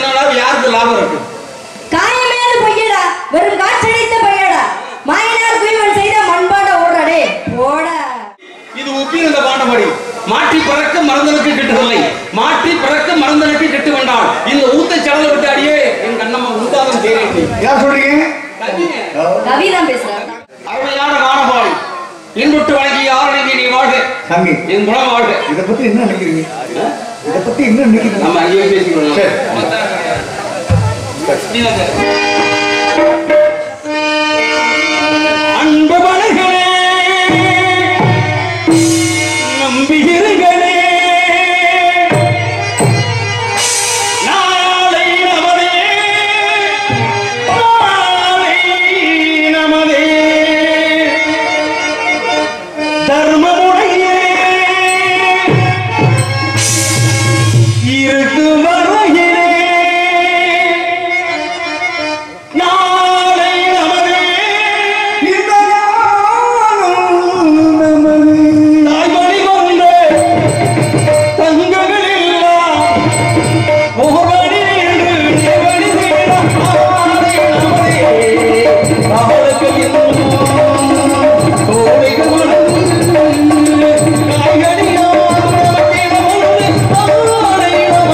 பேசினாலும் யாருக்கு லாபம் இருக்கு? காயமேது பொய்யடா, வெறும் காற்றடித்த பையடா, மாயினார் குய்வன் செய்த மண்பாண்ட ஓடுறடே போடா. இது உப்பிருந்த பாண்டபடி மாற்றி பிறக்க மறந்தனுக்கு கிட்டுவில்லை, மாற்றி பிறக்க மறந்தனுக்கு கிட்டு வந்தாள். இந்த ஊத்தை சடலை விட்டு அடியே என் கண்ணம்மா உண்டாதம் செய்கிறேன். யார் சொல்றீங்க? கவிதான் பேசுறாரு. அருமையான காணபாடி இன்புட்டு வழங்கி யாரடங்கி நீ வாழ்க சாமி, என் குணம் வாழ்க. இதை பத்தி என்ன நினைக்கிறீங்க? இதை பத்தி என்ன நினைக்கிறீங்க? நம்ம அங்கேயே பேசிக்கிறோம். அன்பு மலர்களே நம்பியிருங்களே, நாளை நமதே, நாளை நமதே, தர்மமுடைய இருக்கு வரையிலே நாளை நமதே, இந்த நாளும் நமதே. தாய்மொழி கொண்ட தங்கங்களெல்லாம் முகமடி என்று தேவடி தேட நாளை நமதே. அவளுக்கு இன்னும் கோடைகள் மலர்ந்து காய்கனியால் நமக்கே நமது நாளை நமதே.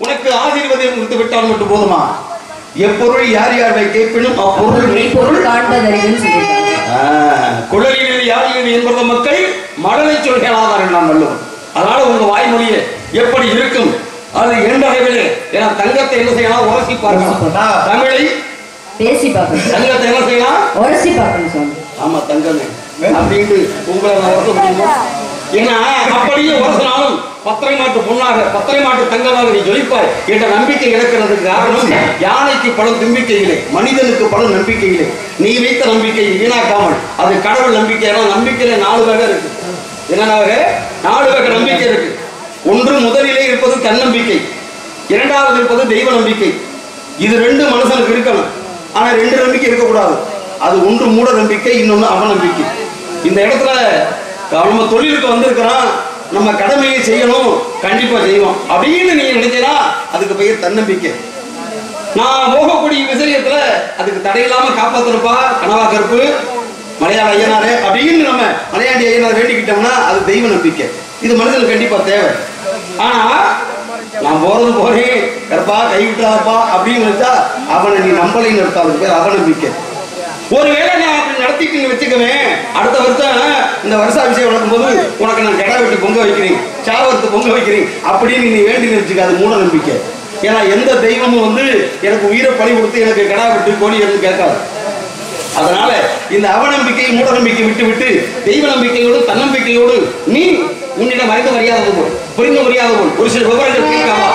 உனக்கு ஆசீர்வாதம் கொடுத்து விட்டால் மட்டும் போதுமா? எப்பொருள் யார் யாரை கேட்பினும் அப்பொருள் மெய்ப்பொருள் காண்பதறியும் சொல்லிட்டாங்க. குழலினது யாழினது என்பது மக்கள் மடலை சொல்கிறார் நாம் வள்ளுவர். அதனால உங்க வாய்மொழியே எப்படி இருக்கும் அது என்றளவிலே ஏன்னா தங்கத்தை என்ன செய்யலாம் உரசி பார்க்கலாம், தமிழை பேசி பார்க்கணும், தங்கத்தை என்ன செய்யலாம் உரசி பார்க்கணும் சொன்ன. ஆமா தங்கமே அப்படின்ட்டு உங்களை நான் உரச முடியுமா? ஏன்னா அப்படியே உரசினாலும் பத்தரை மாட்டு பொண்ணாக பத்தரை மாட்டு தங்கமாக நீ ஜொலிப்பாய் என்ற நம்பிக்கை இழக்கிறதுக்கு காரணம் யானைக்கு பல நம்பிக்கை இல்லை, மனிதனுக்கு பல நம்பிக்கை இல்லை. நீ வைத்த நம்பிக்கை வீணாக்காமல் அது கடவுள் நம்பிக்கை. நம்பிக்கையில 4 வகை இருக்கு. என்னன்னாக 4 வகை நம்பிக்கை இருக்கு. ஒன்று முதலிலே இருப்பது தன்னம்பிக்கை, இரண்டாவது இருப்பது தெய்வ நம்பிக்கை, இது ரெண்டு மனுஷனுக்கு இருக்கணும். ஆனா ரெண்டு நம்பிக்கை இருக்கக்கூடாது. அது ஒன்று மூட நம்பிக்கை, இன்னொன்னு அவநம்பிக்கை. இந்த இடத்துல நம்ம தொழிலுக்கு வந்திருக்கிறோம், நம்ம கடமையை செய்யணும், கண்டிப்பா செய்வோம் அப்படின்னு நீங்க நினைச்சா அதுக்கு பெயர் தன்னம்பிக்கை. நான் போகக்கூடிய விஷயத்துல அதுக்கு தடையில்லாம காப்பாத்திருப்பா கனவா கருப்பு மலையாள ஐயனாரே அப்படின்னு நம்ம மலையாண்டி ஐயனார் வேண்டிக்கிட்டோம்னா அது தெய்வ நம்பிக்கை. இது மனுஷனுக்கு கண்டிப்பா தேவை. ஆனா நான் போறது போறேன் கருப்பா கைவிட்டாப்பா அப்படின்னு நினைச்சா அவனை நீ நம்பலைன்னு இருக்காது பேர் அவநம்பிக்கை. ஒருவேளை நான் அப்படி நடத்திட்டு வச்சுக்குவேன், அடுத்த வருஷம் இந்த வருஷாபிஷேகம் நடக்கும்போது உனக்கு நான் கடை வெட்டி பொங்க வைக்கிறேன், சாவரத்து பொங்க வைக்கிறேன் அப்படின்னு நீ வேண்டி நினைச்சுக்க, அது மூட நம்பிக்கை. ஏன்னா எந்த தெய்வமும் எனக்கு உயிரை பலி கொடுத்து எனக்கு கடா விட்டு கோழி என்று கேட்காது. அதனால இந்த அவநம்பிக்கை மூட நம்பிக்கை விட்டு விட்டு தெய்வ நம்பிக்கையோடு தன்னம்பிக்கையோடு நீ உன்னிடம் அறிந்து மரியாதை போல் புரிந்து மரியாதை போல் ஒரு சில விவரங்கள் கேட்காமா.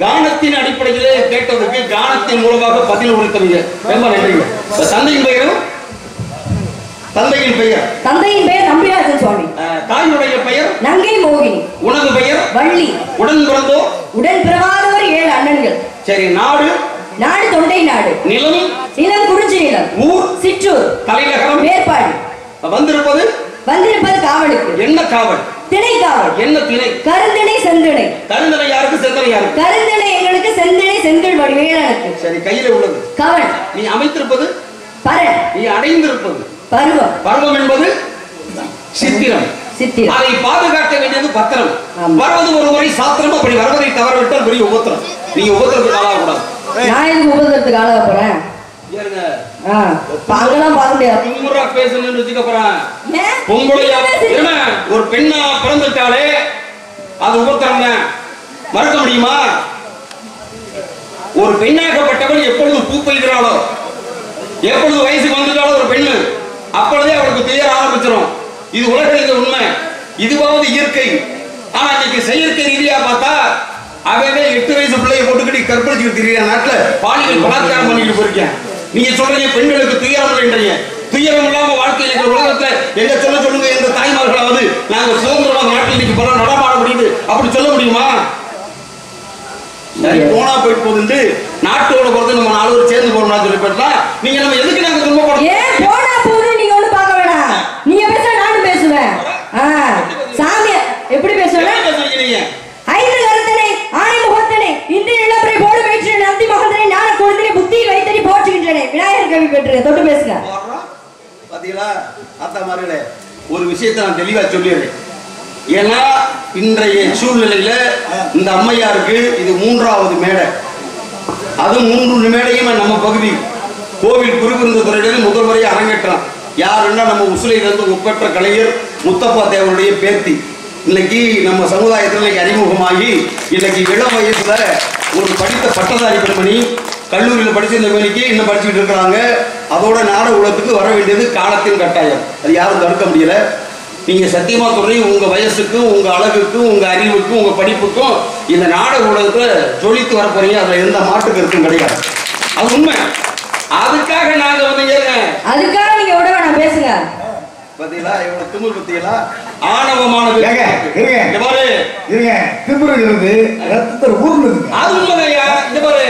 கானத்தின் அடிப்படையிலே கேட்டதுக்கு கானத்தின் மூலமாக பதில் உரைத்தவங்க ரொம்ப நன்றிங்க. தந்தையின் பெயரும் தந்தையின் பெயர் நம்பிராஜன் சுவாமி. தாயினுடைய பெயர் நங்கை மோகினி. உனது பெயர் வள்ளி. உடன் பிறந்தோ உடன் பிறவாதவர் 7 அண்ணன்கள். சரி. நாடு தொண்டை நாடு. நிலம் குறிஞ்சி நிலம். ஊர் சிற்றூர். தலைநகரம் வேற்பாடு. வந்திருப்பது காவலுக்கு. என்ன காவல்? திணை காவல். என்ன திணை? கருந்திணை செந்திணை. கருந்திணை யாருக்கு? செந்திணை யாருக்கு? கருந்திணை எங்களுக்கு, செந்திணை செந்தில் வடிவேலனுக்கு. சரி. கையில உள்ளது கவன். நீ அமைத்திருப்பது பரன். நீ அடைந்திருப்பது பருவம். பருவம் என்பது சித்திரம். அதை பாதுகாக்க வேண்டியது பத்திரம். வருவது ஒரு முறை சாத்திரம், அப்படி வருவதை தவறவிட்டால் பெரிய உபத்திரம். நீங்க உபத்திரத்துக்கு ஆளாக கூடாது. நான் எதுக்கு உபத்திரத்துக்கு ஆளாக போறேன்? ஒரு பெண்ணா பிறந்துட்டாலே அது உபத்திரம் தான். மறக்க முடியுமா? ஒரு பெண்ணாகப்பட்டவள் எப்பொழுது பூ பெய்கிறாளோ, எப்பொழுது வயசுக்கு வந்துட்டாலோ ஒரு பெண்ணு, அப்பொழுதே அவளுக்கு பெயர் ஆரம்பிச்சிடும். இது உலக உண்மை. இதுவாவது இயற்கை. ஆனா இன்னைக்கு செயற்கை ரீதியா பார்த்தா அவவே 8 வயசு பிள்ளைய போட்டுக்கிட்டு கற்பழிச்சுட்டு தெரியற நாட்டுல பாலியல் பலாத்காரம் பண்ணிட்டு போயிருக்கேன். நீங்க சொல்றீங்க பெண்களுக்கு துயரம் இல்லைன்றீங்க. துயரம் இல்லாம வாழ்க்கையில் இருக்கிற உலகத்துல எங்க சொல்லுங்க, எந்த தாய்மார்களாவது நாங்க சுதந்திரமாக நாட்டில் இன்னைக்கு பல நடமாட முடியுது அப்படி சொல்ல முடியுமா? போனா போயிட்டு போகுது, நாட்டோட போறது நம்ம 4 பேர் சேர்ந்து போறோம்னு சொல்லி போட்டா நீங்க நம்ம எதுக்கு நாங்க துன்பப்படுறோம்? போனா போகுது நீங்க ஒண்ணு பார்க்க வேணாம். நீங்க பேச நானும் பேசுவேன். சாமி எப்படி பேசுவேன்? நீங்க 5 கருத்தனை ஆணை முகத்தனை இன்று இளப்பறை போடு வயிற்று நந்தி மகந்தனை ஞான குழந்தை புத்தி வைத்தறி போற்றுகின்றனே விநாயகர் கவி பெற்று தொட்டு பேசுங்க. பாத்தீங்களா அத்தா மார்களே, ஒரு விஷயத்தை நான் தெளிவா சொல்லிடுறேன். ஏன்னா இன்றைய சூழ்நிலையில இந்த அம்மையாருக்கு இது 3வது மேடை. அது 3 மேடையும் நம்ம பகுதி கோவில் குருவிருந்த துறையில முதல் முறையை அரங்கேற்றான். யாருன்னா நம்ம உசுலையில இருந்து ஒப்பற்ற கலைஞர் முத்தப்பா தேவருடைய பேத்தி. இன்னைக்கு நம்ம சமுதாயத்தில் இன்னைக்கு அறிமுகமாகி இன்னைக்கு இளம் வயசுல ஒரு படித்த பட்டதாரி பெண்மணி கல்லூரியில் படிச்சிருந்த மேனிக்கு இன்னும் படிச்சுட்டு இருக்கிறாங்க. அதோட நாட உலகத்துக்கு வர வேண்டியது காலத்தின் கட்டாயம். அது யாரும் தடுக்க முடியல. நீங்க சத்தியமா சொல்றீங்க, உங்க வயசுக்கும் உங்க அழகுக்கும் உங்க அறிவுக்கும் உங்க படிப்புக்கும் இந்த நாடக உலகத்துல ஜொலித்து வர போறீங்க. அதுல எந்த மாற்று கருத்தும் கிடையாது. அது உண்மை. அதுக்காக நாங்க அதுக்காக நீங்க விட வேணாம் பேசுங்க. பாத்தீங்களா இவ்வளவு திமிர் பத்தீங்களா ஆணவமான இருங்க பாரு இருங்க திமிருங்கிறது ரத்தத்தில் ஊர்ந்துங்க அது உண்மையா இந்த பாரு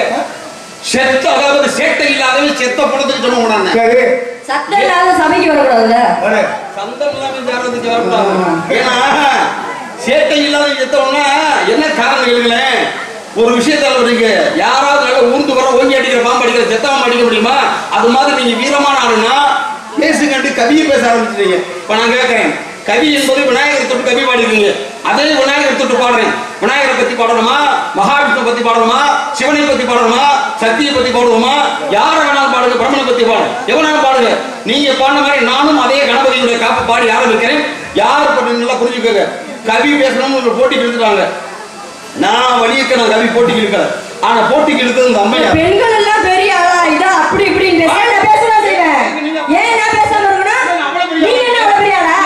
செத்த அதாவது சேட்டை இல்லாதவன் செத்த படத்துக்கு சொல்லுவாங்க சரி சத்தம் இல்லாத சபைக்கு வரக்கூடாதுல்ல சந்தம் இல்லாம ஜாரத்துக்கு வரக்கூடாது ஏன்னா சேட்டை இல்லாத செத்தவனா என்ன காரணம் எழுதுங்களேன் ஒரு விஷயத்தால வரீங்க யாராவது நல்லா ஊர்ந்து வர ஓங்கி அடிக்கிற பாம்பு அடிக்கிற செத்தவன் அடிக்க முடியுமா அது மாதிரி நீங்க வீரமான ஆளுனா பேசுங்கட்டு கவியை பேச ஆரம்பிச்சிட்டீங்க இப்ப நான் கேட்கிறேன் கவி என்பது விநாயகர் தொட்டு கவி பாடிருக்கீங்க அதே விநாயகர் தொட்டு பாடுறேன் விநாயகரை பத்தி பாடணுமா மகாவிஷ்ணு பத்தி பாடணுமா சிவனை பத்தி பாடணுமா சக்தியை பத்தி பாடுவோமா யாரை வேணாலும் பாடுங்க பிரம்மனை பத்தி பாடு எவனாலும் பாடுங்க நீங்க பாடின மாதிரி நானும் அதே கணபதியுடைய காப்பு பாடி ஆரம்பிக்கிறேன் யார் பற்றி நல்லா புரிஞ்சுக்கோங்க கவி பேசணும்னு ஒரு போட்டிக்கு எடுத்துட்டாங்க நான் வழியக்க நான் கவி போட்டிக்கு இருக்கிறேன் ஆனா போட்டிக்கு இருக்கிறது இந்த அம்மையா பெண்கள் எல்லாம் பெரிய ஆளா இதா அப்படி இப்படின்னு பேசலாம் செய்வேன் ஏன் நான் பேசாம இருக்கணும் நீங்க என்ன அவ்வளவு பெரிய ஆளா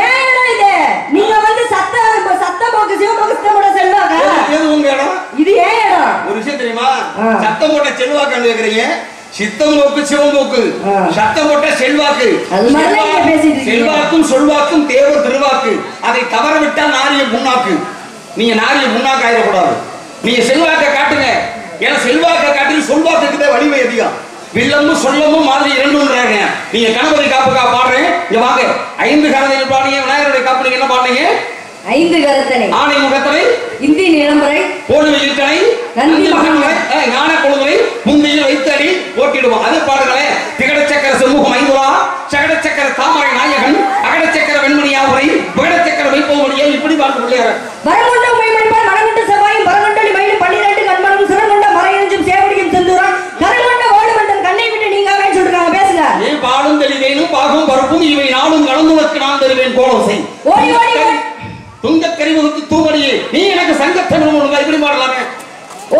ஏன் இது நீங்க வந்து சத்த போக்கு சிவபோக்கு சித்தமோட செல்வாக்கா எது உங்க இடம் இது ஏன் இடம் ஒரு விஷயம் தெரியுமா சத்தம் போட்ட செல்வாக்கு கேக்குறீங்க சித்தம் போக்கு சிவம்போக்கு சத்தம் போட்ட செல்வாக்கு செல்வாக்கும் சொல்வாக்கும் தேவர் திருவாக்கு அதை தவற விட்டால் நாரிய முன்னாக்கு நீங்க நாரிய முன்னாக்கு ஆயிடக்கூடாது நீங்க செல்வாக்க காட்டுங்க ஏன்னா செல்வாக்க காட்டி சொல்வாக்கு வலிமை அதிகம் வில்லமும் சொல்லமும் மாதிரி இரண்டுன்றாங்க நீங்க கணபதி காப்புக்கா பாடுறேன் இங்க வாங்க 5 கரத்தில் பாடுங்க விநாயகருடைய காப்பு நீங்க என்ன பாடுங்க 5 கரத்தனை ஆணை முகத்தனை இந்தி நிலம்பரை போடுவை இருக்கனை நந்தி மகன்களை ஞான கொழுவை முந்தியில் வைத்தடி ஓட்டிடுவோம் அது பாடுகளே திகட சக்கர சமூகம் 5 சகட சக்கர தாமரை நாயகன் அகட சக்கர வெண்மணியாவுரை விகட சக்கர வைப்பவமணியை இப்படி பாட்டு பிள்ளையார் வரமுண்ட மைமணிப்பால் மனமுண்ட செவ்வாயும் பரமண்டலி மயிலும் 12 கண்மணம் சிறமுண்ட மறையஞ்சும் சேவடியும் செந்தூரம் கருமண்ட ஓடுமண்டம் கண்ணை விட்டு நீங்காவே சொல்றாங்க பேசுங்க நீ பாடும் தெளிவேனும் பாகும் பருப்பும் இவை நாளும் கலந்துவதற்கு நான் தருவேன் கோலம் செய் ஓடி ஓடி துங்க கரிமுகத்து தூவடியே நீ எனக்கு சங்கத்தமிழ் ஒழுங்கா இப்படி பாடலாமே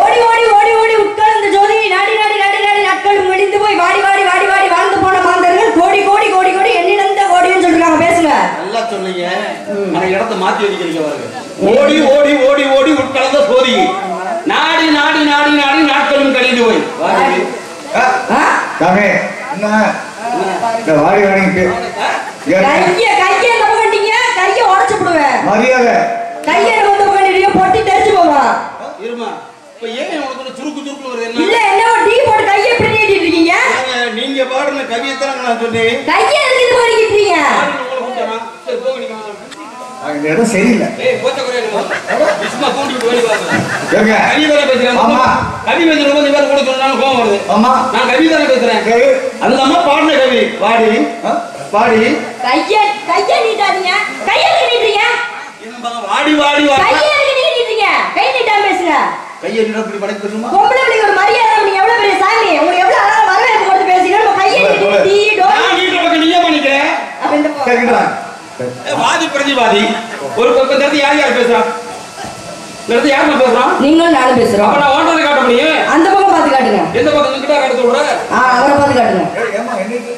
ஓடி ஓடி ஓடி ஓடி உட்கார்ந்த ஜோதியை நாடி நாடி நாடி நாடி நாட்கள் முடிந்து போய் வாடி வாடி வாடி வாடி வாழ்ந்து போன மாந்தர்கள் கோடி கோடி கோடி கோடி எண்ணிடந்த கோடின்னு சொல்றாங்க பேசுங்க நல்லா சொன்னீங்க ஆனா இடத்தை மாத்தி வச்சுக்கிறீங்க பாருங்க ஓடி ஓடி ஓடி ஓடி உட்கலந்த சோதி நாடி நாடி நாடி நாடி நாட்களும் கழிந்து போய் சாமி என்ன இந்த வாடி வாடிட்டு கைய நம்ம கண்டிங்க கைய உடைச்சு போடுவேன் மரியாதை கைய நம்ம கண்டிங்க பொட்டி தெரிஞ்சு போவா இருமா இப்ப ஏன் உனக்கு சுருக்கு சுருக்கு வருது என்ன இல்ல என்ன டீ போட்டு கைய இப்படி நீட்டிட்டு இருக்கீங்க நீங்க பாடுன கவியை தான் நான் சொன்னேன் கைய எதுக்கு இது பண்ணிட்டு இருக்கீங்க சரி போங்க இந்த இடம் சரியில்லை ஏய் போச்ச குறையா விஸ்மா கூண்டிட்டு வேலை பாருங்க கேங்க கவி வேற பேசுறேன் ஆமா கவி பேசுறப்ப நீ வேற கூட சொன்னாலும் கோவம் வருது ஆமா நான் கவி தான பேசுறேன் அதுதாம்மா பாடுன கவி வாடி வாடி கைய நீட்டாதீங்க கைய எதுக்கு நீட்டீங்க வாடி வாடி வாடி கைய எதுக்கு நீட்டீங்க கை நீட்டாம பேசுங்க கையை நீட்ட இப்படி படைக்க தெரியுமா பொம்பளை பிள்ளைக்கு ஒரு மரியாதை நீங்க எவ்வளவு பெரிய சாமி உங்களுக்கு எவ்வளவு அழகா வரவேற்பு கொடுத்து பேசுறீங்க நம்ம கையை நீட்டி டீ டோ நான் நீட்ட பக்கம் நீயே பண்ணிக்கிறே அப்ப இந்த கேக்குதா வாதி பிரதிவாதி ஒரு பக்கம் தட்டி யார் யார் பேசுறா இந்த யார் பேசுறான் நீங்களும் நானும் பேசுறோம் அப்ப நான் ஓட்டரை காட்ட முடியும் அந்த பக்கம் பார்த்து காட்டுங்க எந்த பக்கம் கிட்ட காட்ட சொல்ற அவரை பார்த்து காட்டுங்க ஏமா என்ன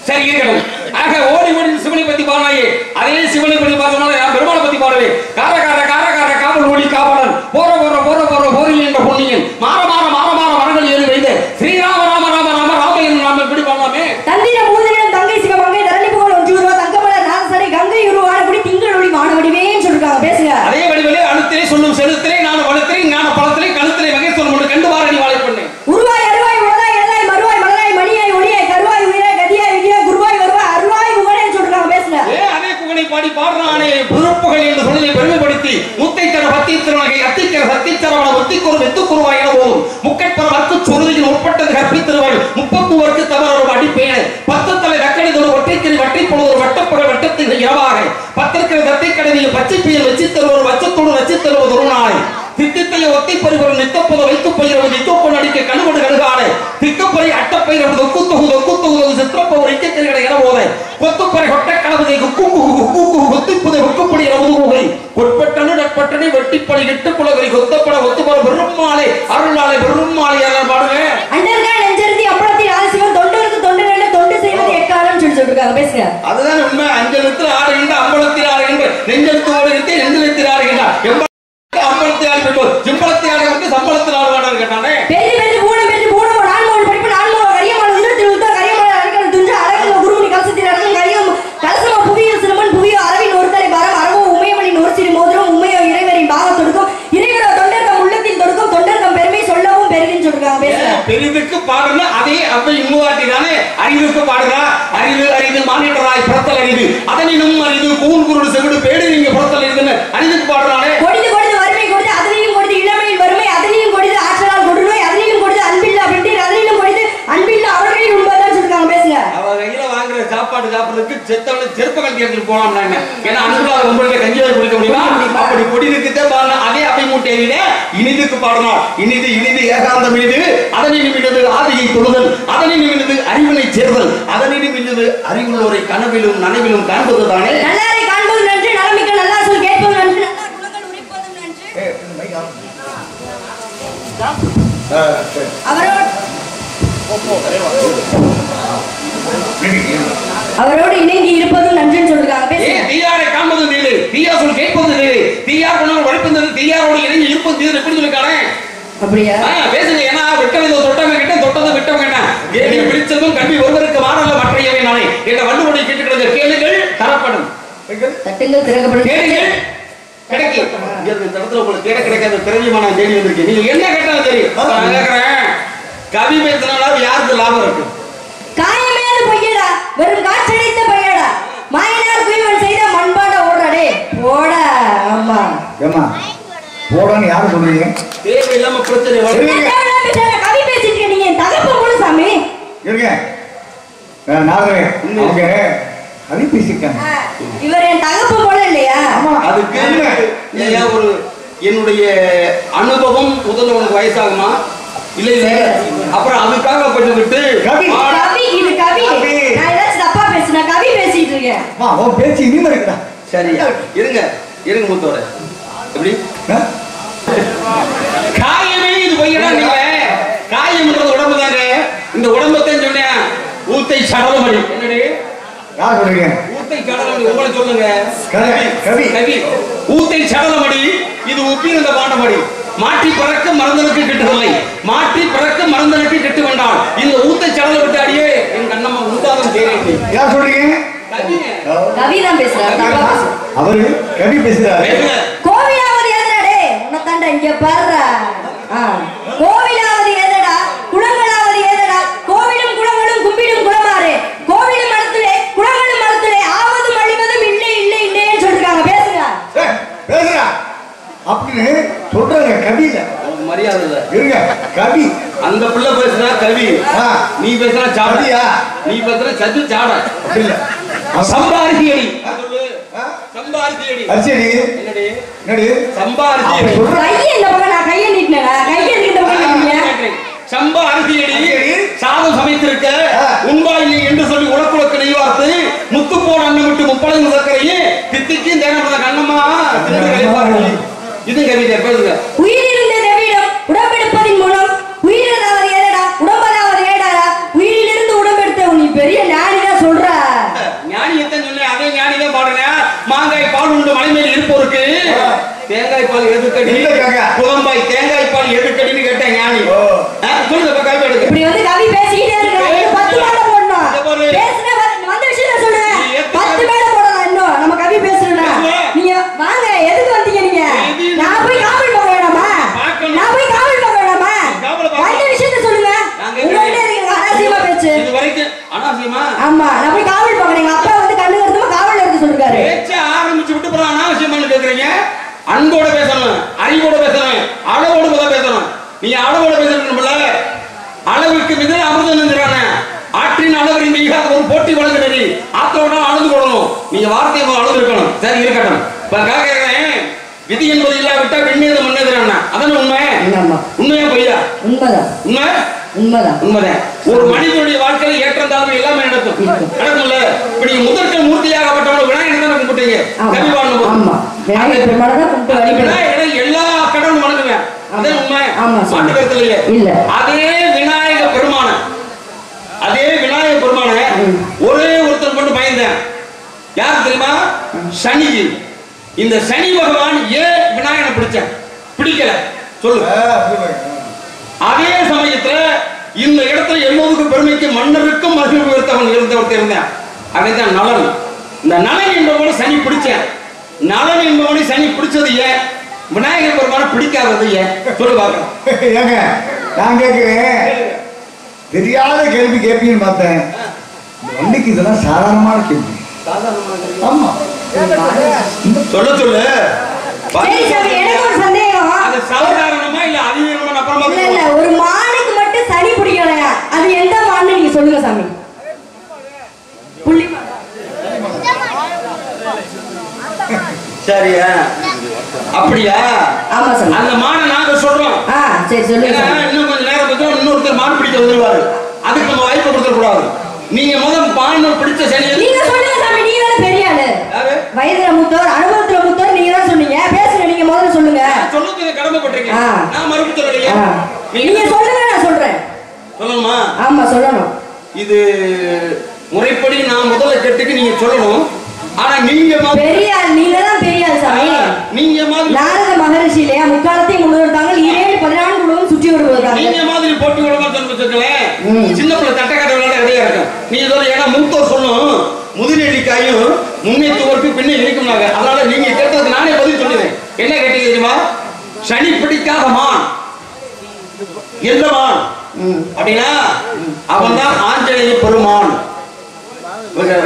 சரி இருக்கணும் ஆக ஓடி ஓடி சிவனை பத்தி பாடாயே அதே சிவனை பத்தி பார்த்தோம்னா நான் பெருமாளை பத்தி பாடவே கார கார கார கார காவல் ஓடி காவலன் போற போற போற போற போரில் என்ற பொன்னியன் மாற மாற மாற மாற மரங்கள் ஏறி வைத்து ஸ்ரீராம ராம ராம ராம ராம என்று நாம இப்படி பாடலாமே தந்திர மூதனிடம் தங்கை சிவமங்கை தரணி புகழ் 1 ரூபா தங்கமல நாசடை கங்கை உருவானபடி திங்கள் ஒளி வானவடிவேன்னு சொல்றாங்க பேசுங்க அதே வடிவிலே அழுத்திலே சொல்லும் செலுத்திலே நான் வளர்த்திலே ஞான பழத்திலே கழுத்திலே மகேஸ்வரன் ஒன்று கண்டு வாரணி வாழை பண்ணேன் உருவாய் அருவாய் உடலாய் எழலாய் மறுவாய் மலராய் மணியாய் ஒளியாய் கருவாய் உயிராய் கதியாய் விதியாய் குருவாய் வருவாய் அருவாய் உகனேன்னு சொல்றாங்க பேசுங்க அதே குகனை பாடி பாடுறானே புறப்புகள் என்று சொல்லி பெருமைப்படுத்தி முத்தை தர பத்தி திருநகை அத்திக்கிற சத்திச்சரவண ஒத்திக்குறு வெத்துக்குருவாய் என போதும் முக்கட்பர வர்க்கு சுருதியின் உட்பட்டது கற்பித்திருவாள் 30 வர்க்கு தவறோடு அடிப்பேன் 10 தலை ரக்கணிதொரு ஒற்றைக்கிரி வட்டை பொழுது வட்டப்புற வட்டத்தின் இரவாக 10 இருக்கிற தத்தை கடனில் பச்சை பெயர் வச்சித்தருவோர் வச்சத்தோடு வச்சித்தருவது ஒரு நாளை தித்தித்தைய ஒத்தை பறிவர் நித்தப்பத வைத்து பயிரவு நித்தப்பன் அடிக்க கணுவடு கடுகாடு திக்கப்பறை அட்டப்பயிரவு தொக்கு தொகுது சித்திரப்பவர் இக்கத்திரிகளை என போத கொத்துப்பறை கொட்ட கலவதை கொத்துப்புதை கொக்குப்படி என முதுகுகை கொட்பட்டனு நட்பட்டனை வெட்டிப்படை எட்டுக்குலகை கொத்தப்பட ஒத்துப்பட பெருமாளை அருளாளை பெருமாளை எல்லாம் பாடுங்க அண்டர்கள் நெஞ்சருதி அப்பளத்தில் ஆசிவன் தொண்டருக்கு தொண்டர்கள தொண்டு செய்வது எக்காலம் சொல்லிருக்காங்க பேசுங்க அதுதான் உண்மை அஞ்சலத்தில் ஆடுகின்ற அம்பலத்தில் ஆடுகின்ற நெஞ்செழுத்து ஓடுகின்ற நெஞ்செழுத்தில் ஆடுகின்ற அம்பலத்தில் ஆடுகின்ற சிம்பளத்தில் ஆடுகின்ற சம்பளத்தில் ஆடுவார்கள் கேட்டானே பெரிய பூணம் நான்மோடு படிப்பு நான்மோடு கரியமான உதிரத்தில் உத்தர கரியமான அரைக்கல் துஞ்ச அழகில் குருமணி கலசத்தில் அடக்கம் கரியம் கலசமா அப்ப இம்முவாட்டி தானே அறிவுக்கு பாடுறா. அறிவு அறிவு மானிட்டராய் பிறத்தல் அறிவு அதனினும் அறிவு கூன் குருடு செவிடு பேடு நீங்க பிறத்தல் அறிவுன்னு அறிவுக்கு பாடுறானே. கொடிது கொடிது வறுமை கொடிது அதனையும் கொடிது இளமையில் வறுமை அதனையும் கொடிது ஆற்றலால் கொடுநோய் அதனையும் கொடிது அன்பில்லா பெண்டீர் அதனையும் கொடிது அன்பில்லா அவர்களின் உண்மைதான் சொல்லிருக்காங்க. பேசுங்க. அவ கையில வாங்குற சாப்பாடு சாப்பிடுறதுக்கு செத்தவனை செருப்ப கட்டி எடுத்துட்டு போலாம். ஏன்னா அன்புலாத உங்கள்கிட்ட கஞ்சியாவது குடிக்க முடியுமா? அப்படி கொடி இருக்குதே பாருங்க. அதே அப்படி மூட்டையில இனிதுக்கு பாடணும். இனிது இனிது ஏகாந்தம் இனிது அதனினும் இனிது ஆதியை தொழுதல் அதனினும் இனிது அறிவினை சேர்தல் அதனினும் இனிது அறிவுள்ளோரை கனவிலும் நனவிலும் காண்பது தானே. நல்லாரை காண்பது நன்று நலமிக்க நல்லா சொல் கேட்பது நன்று நல்லா குணங்கள் உரைப்பதும் நன்று. அவரோடு இணங்கி இருப்பதும் நன்றுன்னு சொல்றாங்க. பேசுங்க. தீயாரை காண்பது நீரு தீயா சொல் கேட்பது நீரு தீயார் குணங்கள் உழைப்பது தீயாரோடு இணங்கி இருப்பது நீர் எப்படி சொல்லிருக்கானே. அப்படியா? பேசுங்க. ஏன்னா விட்டதை தொட்டவங்க கிட்ட தொட்டதை விட்டவங்க என்ன கேள்வி பிடிச்சதும் கல்வி ஒருவருக்கு மாறல மற்றையவை நானே என்ற வள்ளுவனை கேட்டுக்கிறது. கேளுங்கள் தரப்படும் தட்டுங்கள் திறக்கப்படும் கேளுங்கள் கிடைக்கும். இந்த இடத்துல உங்களுக்கு கேட கிடைக்காத திறமையான தேடி வந்திருக்கு. நீங்க என்ன கேட்டாலும் தெரியும். நான் கேட்கிறேன் கவி பேசினாலும் யாருக்கு லாபம் இருக்கு? காயமேது பொய்யடா வெறும் காற்றடைத்த பையடா மாயனார் குயவன் செய்த மண்பாட ஓடாடே போடா. ஆமா ஏமா போடான்னு யாரு சொல்றீங்க? தேவையில்லாம பிரச்சனை கவி பேசிட்டு நீங்க தகப்ப போல சாமி இருங்க. நாகரே அவங்க கவி பேசிருக்காங்க. இவர் என் தகப்ப போல இல்லையா? அதுக்கு ஒரு என்னுடைய அனுபவம் முதல்ல உனக்கு வயசாகுமா? இல்ல இல்ல அப்புறம் அதுக்காக போட்டுக்கிட்டு கவி கவி இது கவி நான் ஏதாச்சும் தப்பா பேசுனா கவி பேசிட்டு இருக்கேன். ஓ பேச்சு இனிமே இருக்குடா. சரி இருங்க இருங்க மூத்தோட எப்படி காயமே இது பொய்யடா. நீங்க காயம்ன்றது உடம்பு தாங்க. இந்த உடம்பத்தான் சொன்னேன். ஊத்தை சடலமடி என்னடி யார் சொல்றீங்க? ஊத்தை சடலமடி உங்களை சொல்லுங்க. கவி கவி ஊத்தை சடலமடி இது உப்பிருந்த பாண்டமடி மாற்றி பிறக்க மருந்தனுக்கு கிட்டுவில்லை மாற்றி பிறக்க மருந்தனுக்கு கிட்டு வேண்டாம். இந்த ஊத்தை சடல விட்டு அடியே என் கண்ணம்மா உண்டாதம் தேவை. யார் சொல்றீங்க? கவி தான் பேசுறாரு. அவரு கவி பேசுறாரு. கோவிலாவது ஏதடே உன்னை தாண்டா இங்க பாருடா. கோவிலாவது ஏதடா குளங்களாவது ஏதடா கோவிலும் குளங்களும் கும்பிடும் குளமாறு கோவிலும் மரத்திலே குளங்களும் மரத்திலே ஆவதும் அழிவதும் இல்லை இல்லை இல்லைன்னு சொல்லிருக்காங்க. பேசுங்க. பேசுறா அப்படின்னு சொல்றாங்க. கவியில மரியாதை இல்ல இருங்க. கவி அந்த பிள்ளை பேசுனா கவி நீ பேசுனா சாடியா நீ பேசுற சத்து சாட இல்ல சம்பாரிசி அடி சம்பாரிசி அடி அரிசி என்னடி என்னடி சம்பாரிசி அடி கையை இந்த பக்கம் நான் கையை நீட்டினேனா கையை இந்த பக்கம் நீட்டினீங்க. சம்பா அரிசி அடி சாதம் சமைத்திருக்க உண்பாயில்லை என்று சொல்லி உலக்குலக்கு நெய்வார்த்து முத்து போன அண்ணன் விட்டு முப்பழங்கு சர்க்கரையே தித்திக்கும் தேனப்பட கண்ணம்மா இது கவிதை பேசுங்க. உயிரிருந்த தேவியிடம் உடம்பெடுப்பதின் மூலம் உயிரிழந்தாவது ஏதடா உடம்பதாவது ஏடாடா உயிரிலிருந்து உடம்பெடுத்த நீ பெரிய ஞானிதான் சொல்ற. ஞானியத்தான் சொன்னேன். அதே ஞானிதான் பாடுறேன். மாங்காய் பால் உண்டு மலை மேல் இருப்போருக்கு தேங்காய் பால் எதுக்கடி புதம்பாய் தேங்காய் பால் எதுக்கடின்னு கேட்டேன் ஞானி. சொல்லுங்க கவி எடுக்க இப்படி வந்து கவி பேசிக்கிட்டே இருக்க 10 மேல போடணும். பேசுன வந்த விஷயத்தை சொல்லுங்க. 10 மேல போடலாம். இன்னும் நம்ம கவி பேசுறோம்னா நீங்க வாங்க. எதுக்கு வந்தீங்க நீங்க? நான் போய் காவல் பார்க்க வேணாமா? நான் போய் காவல் பார்க்க வேணாமா? வந்த விஷயத்தை சொல்லுங்க. உங்கள்ட்ட இருக்கீங்க அனாவசியமா பேச்சு. இது வரைக்கும் அனாவசியமா? ஆமா நான் போய் காவல் பார்க்கறேன். அப்பா வந்து கண்ணு கருத்துமா காவல்ல இருந்து சொல்றாரு. பேச்ச ஆரம்பிச்சு விட்டு போற அனாவசியமானு கேக்குறீங்க. அன்போட பேசணும் அறிவோட பேசணும் அளவோட முத பேசணும். நீங்க அளவோட பேசணும்ல அளவுக்கு மிக அமிர்தம் நின்றானே ஆற்றின் அளவின் மிக ஒரு போட்டி வழங்குனது ஆத்தோட அளந்து போடணும். நீங்க வார்த்தையை அளந்து இருக்கணும். சரி இருக்கட்டும். இப்ப கேக்குறேன் விதி என்பது இல்லாவிட்டா விண்ணேது மன்னேதுறானா அதான உண்மை? உண்மையா பொய்யா? உண்மைதான். உண்மை உண்மைதான். உண்மைதான். ஒரு மனிதனுடைய வாழ்க்கையில ஏற்றம் தாழ்வு எல்லாமே நடக்கும்ல. இப்ப நீங்க முதற்கல் மூர்த்தியாகப்பட்டவங்க விநாயகர் தானே கும்பிட்டீங்க கவி பாடணும். ஆமா விநாயகர் பெருமாளை தான் கும்பிட்டு வழிபடுறேன். விநாயகரை எல்லா கடவுளும் வணங்குவேன். அதே உண்மை. ஆமா மாட்டு கருத்துல இல்ல. அதே விநாயக பெருமான ஒரே ஒருத்தர் மட்டும் பயந்தேன். யார் தெரியுமா? சனி. இந்த சனி பகவான் ஏன் விநாயகனை பிடிக்கல சொல்லு. அதே சமயத்துல இந்த இடத்துல எல்லோருக்கும் பெருமைக்கு மன்னருக்கும் மகிழ்வு இருந்தவன் இருந்தேன். அவன் தான் நலன். இந்த நலன் என்பவனை சனி பிடிச்சேன். நலன் என்பவனை சனி பிடிச்சது ஏன்? விநாயகர் பெருமான பிடிக்காதது ஏன் சொல்லு பாக்கலாம். நான் கேட்கிறேன் தெரியாத கேள்வி கேட்பீங்கன்னு பார்த்தேன். வண்டிக்கு இதெல்லாம் சாதாரணமான கேள்வி. ஆமா. சொல்ல சொல்லு. சரி சாமி, எனக்கு ஒரு சந்தேகம். அது சாதாரணமா இல்ல அதிகமா அப்புறமா இல்ல இல்ல, ஒரு மானுக்கு மட்டும் சனி பிடிக்கலையா? அது எந்த மான்னு நீங்க சொல்லுங்க சாமி. புள்ளி மான். சரியா? அப்படியா? ஆமா சாமி. அந்த மானை நாங்க சொல்றோம். சரி சொல்லுங்க சாமி. இன்னும் கொஞ்சம் நேரம் பார்த்தா இன்னொருத்தர் மான் பிடிக்க வந்துருவாரு. அதுக்கு நம்ம வாய்ப்பு கொடுத்துட கூடாது. நீங்க முதல் மான் பிடிச்ச சனி நீங்க சொல்லுங்க சாமி. நீங்க தானே பெரிய ஆளு, வயதுல மூத்தவர், அனுபவத்துல மூத்தவர். நீங்க தான் சொன்னீங்க. பேசுங்க, நீங்க முதல்ல சொல்லுங்க. சொல்லுங்க, கடமைப்பட்டிருக்கீங்க. நான் மறுப்பு சொல்லலையே. நீங்க சொல்லுங்க, நான் சொல்றேன். சொல்லணுமா? ஆமா சொல்லணும். இது முறைப்படி நான் முதல்ல கேட்டுக்கு நீங்க சொல்லணும். ஆனா நீங்க பெரிய ஆள், நீங்க தான் பெரிய ஆள் சாமி. நீங்க மாதிரி நாரத மகரிஷி இல்லையா? முக்காலத்தை முன்னிறுத்தாங்க. 7-14 குழுவும் சுற்றி வருவதாங்க. நீங்க மாதிரி போட்டி விடமா சொல்லுங்களேன். சின்ன பிள்ளை தட்டக்கடை விளையாட கிடையாது இருக்கும். நீங்க சொல்ல, ஏன்னா மூத்தோர் சொல்லும் முதுநெல்லிக்காயும் முன்னேற்றுவருக்கு பின்னே இருக்கும்னாங்க. அதனால நீங்க கேட்டதுக்கு நானே பதில் சொல்லுவேன். என்ன கேட்டீங்க தெரியுமா? சனி பிடிக்காத மான் எந்த மான் அப்படின்னா அவன் தான் ஆஞ்சநேய பெருமான்.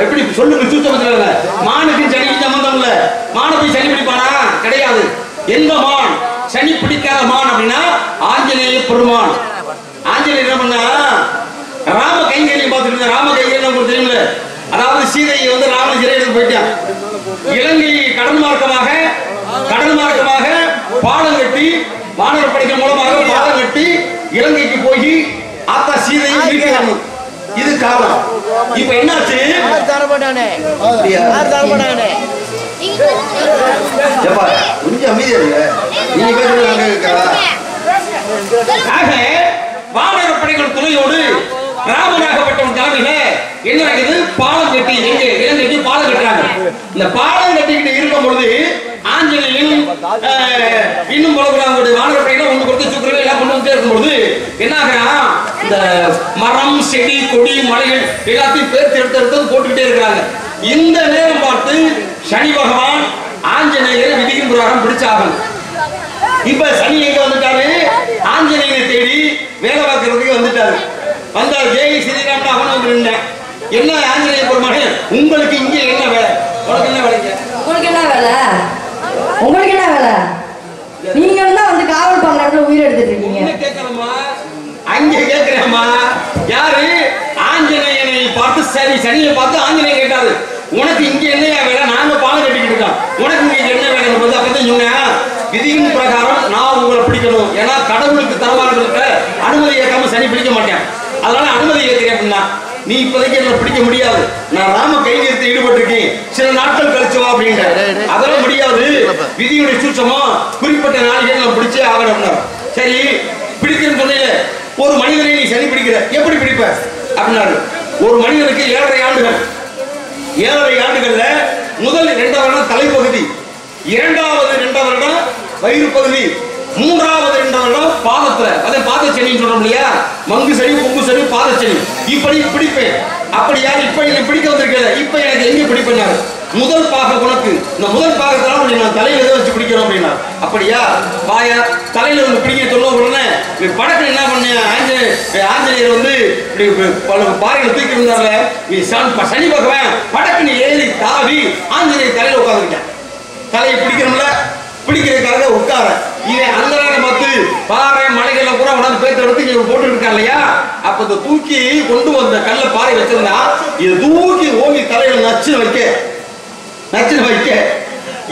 எப்படி சொல்லுங்க, சுத்தமத்துல மானுக்கு சனி சம்பந்தம் இல்ல. மான போய் சனி பிடிப்பானா? கிடையாது. எந்த மான் சனி பிடிக்காத மான் அப்படின்னா ஆஞ்சநேய பெருமான். ஆஞ்சநேயர் என்ன பண்ணா, ராம கைங்கரியம் பார்த்துட்டு, ராம கைங்கரியம் உங்களுக்கு தெரியுமில்ல. அதாவது சீதையை வந்து ராமன் சிறை எடுத்து போயிட்டான். இலங்கை கடல் மார்க்கமாக பாலம் கட்டி, வானர படைகள் மூலமாக பாலம் கட்டி இலங்கைக்கு போய் ஆத்தா சீதையை மீட்டு வரணும். இது காலம். இப்ப என்னாச்சு? கொஞ்சம் அமைதியா இருங்க. நீங்க வானர படைகள் துணையோடு ராமநாகப்பட்டினம் தலைமையில என்ன ஆகுது? பாலம் கட்டி எங்க இலங்கைக்கு பாலம் கட்டுறாங்க. இந்த பாலம் கட்டிக்கிட்டு இருக்கும் பொழுது ஆஞ்சநேயன் இன்னும் போலக்கூடிய வானர படைகள் ஒண்ணு கொடுத்து சுக்கரவை எல்லாம் கொண்டு வந்து இருக்கும்போது என்ன ஆகுறான்? இந்த மரம், செடி, கொடி, மலைகள் எல்லாத்தையும் பேர்த்து எடுத்து போட்டுக்கிட்டே இருக்கிறாங்க. இந்த நேரம் பார்த்து சனி பகவான் ஆஞ்சநேயரை விதிக்கும் பிரகாரம் பிடிச்சாகணும். இப்ப சனி எங்க வந்துட்டாரு? ஆஞ்சநேயனை தேடி வேலை பார்க்கறதுக்கு வந்துட்டாரு. வந்தா ஜெய் ஸ்ரீராம் அவன் வந்து நின்றேன். என்ன ஆஞ்சநேய பெருமானே, உங்களுக்கு இங்க என்ன வேலை? உனக்கு என்ன வேலைங்க? உங்களுக்கு என்ன வேலை? உங்களுக்கு என்ன வேலை? நீங்க தான் வந்து காவல் பண்ண இடத்துல உயிர் எடுத்துட்டு இருக்கீங்க. கேட்கணுமா? அங்க கேட்கிறேம்மா. யாரு? ஆஞ்சநேயனை பார்த்து சனியை பார்த்து ஆஞ்சநேயன் கேட்டாரு, உனக்கு இங்க என்னையா வேலை? நாங்க பாலம் கட்டிக்கிட்டு இருக்கோம், உனக்கு இங்க என்ன வேலை? அப்பதான் சொன்னேன், விதியின் பிரகாரம் நான் உங்களை பிடிக்கணும். ஏன்னா கடவுளுக்கு தரவாளர்களுக்கு அனுமதி ஏற்காம சனி பிடிக்க மாட்டேன். அதனால அனுமதி ஏற்கிறேன் அப்படின்னா, நீ இப்போதைக்கு என்ன பிடிக்க முடியாது. நான் ராம கைங்கரியத்தில் ஈடுபட்டிருக்கேன், சில நாட்கள் கழிச்சு வா அப்படின்ற. அதெல்லாம் முடியாது. விதியுடைய சூட்சமா குறிப்பிட்ட நாளிகள் நான் பிடிச்சே ஆகணும்னா. சரி பிடிக்கிறேன்னு சொன்னீங்க. ஒரு மனிதனை நீ சனி பிடிக்கிற, எப்படி பிடிப்ப அப்படின்னாரு. ஒரு மனிதனுக்கு 7.5 ஆண்டுகள். 7.5 ஆண்டுகள்ல முதல் 2 வருடம் தலைப்பகுதி, 2வது 2 வருடம் வயிறு பகுதி, 3வது 2 வருடம் பாதத்துல, அதை பாதச்சனின்னு சொல்றோம் இல்லையா? மங்கு சனி, பொங்கு சனி, பாதச்சனி. இப்படி பிடிப்பேன். அப்படியா? இப்ப என்ன பிடிக்க வந்திருக்கல, இப்ப எனக்கு எங்க பிடிப்பேன்? முதல் பாக உனக்கு, இந்த முதல் பாகத்தால நான் தலையில எதை வச்சு பிடிக்கிறோம் அப்படின்னா, அப்படியா வாயா தலையில வந்து பிடிக்க சொல்ல உடனே படத்துல என்ன பண்ண, ஆஞ்சநேயர் வந்து பாறையில தூக்கி இருந்தார்ல, சனி பகவான் படக்குன்னு ஏறி தாவி ஆஞ்சநேயர் தலையில உட்காந்துருக்கேன். தலையை பிடிக்கிறோம்ல, பிடிக்கிறதுக்காக உட்கார இவன் அந்த நேரம் பார்த்து பாறை மலைகள்ல கூட உடனே பேத்து எடுத்து இங்க போட்டு இருக்கா இல்லையா? அப்ப இந்த தூக்கி கொண்டு வந்த கல்ல பாறை வச்சிருந்தா இதை தூக்கி ஓங்கி தலையில நச்சுன்னு வைக்க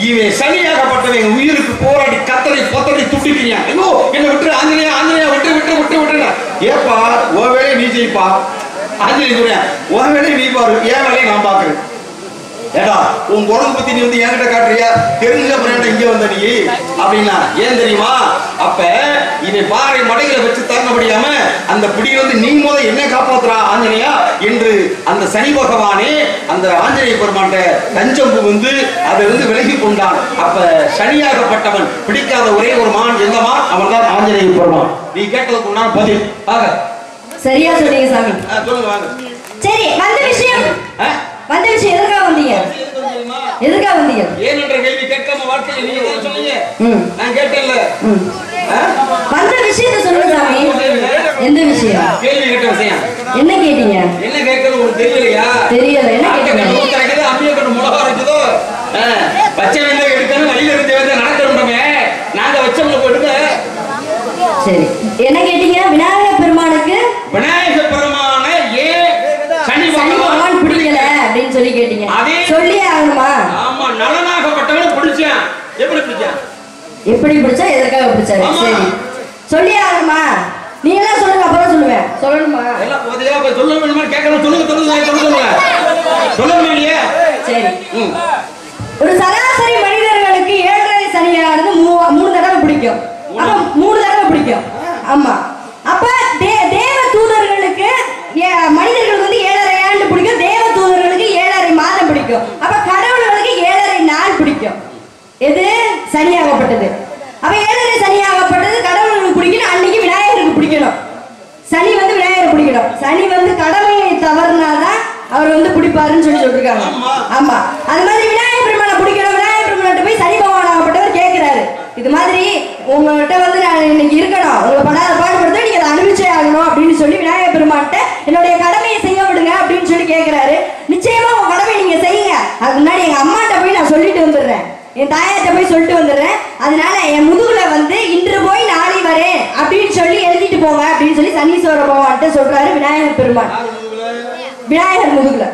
இவன் சனியாகப்பட்டவன் உயிருக்கு போராடி கத்தரை பொத்தரை துட்டிட்டீங்க. ஐயோ என்ன விட்டு ஆஞ்சநேயா, ஆஞ்சநேயா விட்டு ஏப்பா உன் வேலையை நீ செய்ப்பா. ஆஞ்சநேய சொல்ல உன் வேலையை நீ பாரு, என் வேலையை நான் பாக்குறேன். ஏடா உன் குரங்கு பத்தி நீ வந்து என்கிட்ட காட்டுறியா? தெரிஞ்ச அப்புறம் இங்க வந்த நீ அப்படின்னா ஏன் தெரியுமா? அப்ப இவன் பாறை மடைகளை வச்சு தர முடியாம அந்த பிடி வந்து நீ முத என்ன காப்பாத்துறா ஆஞ்சநேயா என்று அந்த சனி பகவானே அந்த ஆஞ்சநேய பெருமாண்ட தஞ்சம் புகுந்து அதை வந்து விலகி கொண்டான். அப்ப சனியாகப்பட்டவன் பிடிக்காத ஒரே ஒரு மான், எந்த மான்? அவன் தான் ஆஞ்சநேய பெருமான். நீ கேட்டதுக்கு உண்டான பதில் ஆக சரியா சொன்னீங்க சாமி. சொல்லுங்க வாங்க. சரி வந்த விஷயம் எதுக்காக வந்தீங்க? எதுக்காக வந்தீங்க? ஏன் என்ற கேள்வி கேட்காம வாழ்க்கையில நீங்க தான் சொன்னீங்க, நான் கேட்டேன்ல. வந்த விஷயத்தை சொல்லுங்க சாமி. எந்த விஷயம்? கேள்வி கேட்ட விஷயம் தெரியல. என்ன கேட்டீங்க? அம்மிய கண்டு மிளகா இருக்குதோ பச்சை வெள்ளை எடுக்கணும் வழியில இருந்து நடக்கணுமே நாங்க வச்சவங்க போட்டுக்க. சரி என்ன கேட்டீங்க? விநாயகர் பெருமானுக்கு சனி பகவான் பிடிக்கல அப்படின்னு சொல்லி கேட்டீங்க. சொல்லியே ஆகணுமா? ஆமா, நலனாகப்பட்டவனை பிடிச்சான். எப்படி பிடிச்சான்? எப்படி பிடிச்சா எதற்காக பிடிச்சாரு? சரி சொல்லியே ஆகணுமா? நீ எல்லாம் சொல்லுங்க, அப்புறம் சொல்லுவேன். சொல்லணுமா? எல்லாம் போதையா போய் சொல்ல வேணுமா? கேட்கணும். சொல்லுங்க சொல்லுங்க இல்லையா? சரி. ஒரு சராசரி மனிதர்களுக்கு 7.5 சனியானது 3 தடவை பிடிக்கும். அப்ப 3 தடவை பிடிக்கும். ஆமா. அப்ப தேவ தூதர்களுக்கு மனிதர்களுக்கு வந்து 7.5 ஆண்டு பிடிக்கும், தேவ தூதர்களுக்கு 7.5 மாதம் பிடிக்கும். அப்ப கடவுள்களுக்கு 7.5 நாள் பிடிக்கும். எது? சனியாகப்பட்டது. அப்ப 7.5 சனியாகப்பட்டது கடவுளுக்கு பிடிக்கணும். அன்னைக்கு விநாயகருக்கு பிடிக்கணும். சனி வந்து விநாயகர் பிடிக்கணும். சனி வந்து கடமையை தவறுனாதான் அவர் வந்து பிடிப்பாருன்னு சொல்லி சொல்லிருக்காங்க. ஆமா, அது மாதிரி விநாயகர் பெருமானை பிடிக்கணும். விநாயகர் பெருமான்கிட்ட போய் சனி பகவான் ஆகப்பட்டவர் கேட்கிறாரு, இது மாதிரி உங்கள்கிட்ட வந்து நான் இன்னைக்கு இருக்கணும், உங்களை படாத பாடுபடுத்த நீங்க அதை அனுபவிச்சே ஆகணும் அப்படின்னு சொல்லி விநாயகர் பெருமான்கிட்ட என்னுடைய கடமையை செய்ய விடுங்க அப்படின்னு சொல்லி கேட்கிறாரு. நிச்சயமா உங்க கடமை நீங்க செய்யுங்க, அதுக்கு முன்னாடி எங்க அம்மாட்ட போய் நான் சொல்லிட்டு வந்துடுறேன், என் தாயாட்ட போய் சொல்லிட்டு வந்துடுறேன், அதனால என் முதுகுல வந்து இன்று போய் நாளை வரேன் அப்படின்னு சொல்லி எழுதிட்டு போங்க அப்படின்னு சொல்லி சனீஸ்வர பகவான்கிட்ட சொல்றாரு விநாயகர் பெருமான். விநாயகர் முதுகுல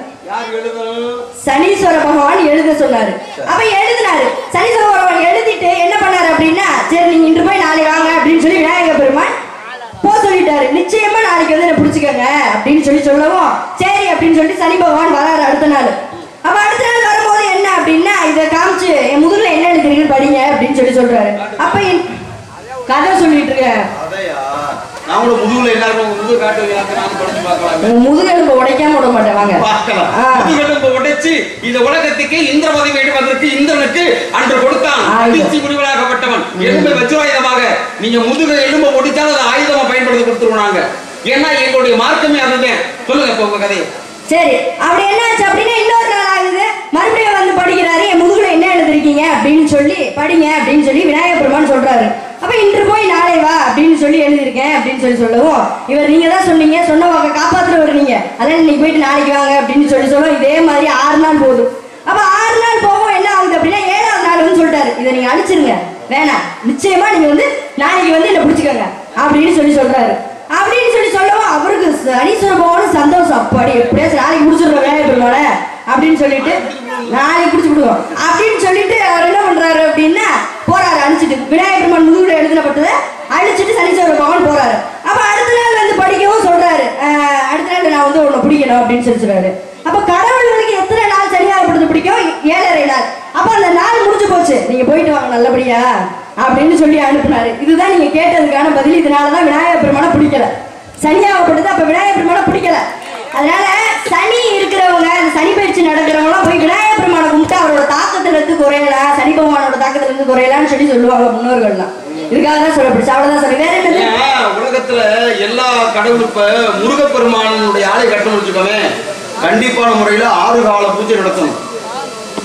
சனீஸ்வர பகவான் எழுத சொன்னாரு. அப்ப எழுதினாரு. சனீஸ்வர பகவான் எழுதிட்டு என்ன பண்ணாரு அப்படின்னா, சரி நீங்க இன்று போய் நாளை வாங்க அப்படின்னு சொல்லி விநாயகர் பெருமான் போ சொல்லிட்டாரு. நிச்சயமா நாளைக்கு வந்து என்ன பிடிச்சுக்கங்க அப்படின்னு சொல்லி சொல்லவும் சரி அப்படின்னு சொல்லிட்டு சனி பகவான் வராரு அடுத்த நாள். அப்ப அடுத்த நாள் வரும்போது என்ன அப்படின்னா, இதை காமிச்சு என் முதுகுல என்ன எழுதுறீங்கன்னு படிங்க அப்படின்னு சொல்லி சொல்றாரு. அப்ப கதை சொல்லிட்டு இருக்கேன். முதுகெலும்பு உடைக்காம விட மாட்டேன், வாங்க முதுகெலும்பு உடைச்சு இந்த உலகத்துக்கு இந்திர பதவி எடுப்பதற்கு இந்திரனுக்கு அன்று கொடுத்தான் முடிவலாகப்பட்டவன். எலும்பை வஜ்ராயுதமாக நீங்க முதுகு எலும்பை ஒடிச்சாலும் அதை ஆயுதமா பயன்படுத்தி கொடுத்துருவாங்க. ஏன்னா எங்களுடைய மார்க்கமே அதுதான். சொல்லுங்க இப்ப உங்க கதையை. சரி, அப்படி என்ன ஆச்சு அப்படின்னா, இன்னொரு நாள் ஆகுது, மறுபடியும் வந்து படிக்கிறாரு. என் முதுகுல என்ன எழுதிருக்கீங்க அப்படின்னு சொல்லி படிங்க அப்படின்னு சொல்லி விநாயகர் பெருமான் சொல்றாரு. அப்ப இன்று போய் நாளை வா அப்படின்னு சொல்லி எழுதிருக்கேன் அப்படின்னு சொல்லி சொல்லவும், இவர் நீங்க தான் சொன்னீங்க, சொன்ன வாக்க காப்பாத்துறவர் நீங்க, அதான் இன்னைக்கு போயிட்டு நாளைக்கு வாங்க அப்படின்னு சொல்லி சொல்லுவோம். இதே மாதிரி 6 நாள் போகுது. அப்ப 6 நாள் போகும் என்ன ஆகுது அப்படின்னா, 7ஆவது நாள் வந்து சொல்லிட்டாரு, இதை நீங்க அழிச்சிருங்க, வேணாம், நிச்சயமா நீங்க வந்து நாளைக்கு வந்து என்ன பிடிச்சுக்கோங்க அப்படின்னு சொல்லி சொல்றாரு. அப்படின்னு சொல்லி சொல்லவும் அவருக்கு சனீஸ்வர பகவான் சந்தோஷம், அப்பாடி எப்படியாச்சும் நாளைக்கு முடிச்சிடுறோம் விநாயகர் பெருமாள அப்படின்னு சொல்லிட்டு நாளைக்கு பிடிச்சி விடுவோம் அப்படின்னு சொல்லிட்டு அவர் என்ன பண்றாரு அப்படின்னா, போறாரு அழிச்சிட்டு. விநாயகர் பெருமான் முதுகுல எழுதப்பட்டதை அழிச்சிட்டு சனீஸ்வர பகவான் போறாரு. அப்ப அடுத்த நாள் வந்து படிக்கவும் சொல்றாரு, அடுத்த நாள் நான் வந்து உன்னை பிடிக்கணும் அப்படின்னு சொல்லி சொல்றாரு. அப்ப கடவுள்களுக்கு எத்தனை நாள் சனியாகப்பட்டது பிடிக்கும்? 7.5 நாள். அப்ப அந்த நாள் முடிஞ்சு போச்சு, நீங்க போயிட்டு வாங்க நல்லபடியா அப்படின்னு சொல்லி அனுப்புனாரு. இதுதான் நீங்க கேட்டதுக்கான பதில். இதனாலதான் விநாயகர் பெருமானை பிடிக்கல, சனியாகப்பட்டது. அப்ப விநாயகர் பெருமானை பிடிக்கல. அதனால சனி இருக்கிறவங்க, சனி பயிற்சி நடக்கிறவங்க போய் விநாயகர் பெருமானை கும்பிட்டு அவரோட தாக்கத்துல இருந்து குறையலாம், சனி பகவானோட தாக்கத்துல இருந்து குறையலாம்னு சொல்லி சொல்லுவாங்க முன்னோர்கள்லாம். இதுக்காக தான் சொல்லப்படுச்சு. அவ்வளவுதான் சொல்லி வேற என்ன. உலகத்துல எல்லா கடவுள் இப்ப முருகப்பெருமானுடைய ஆலை கட்டணும் வச்சுக்கோமே, கண்டிப்பான முறையில 6 கால பூஜை நடத்தணும்.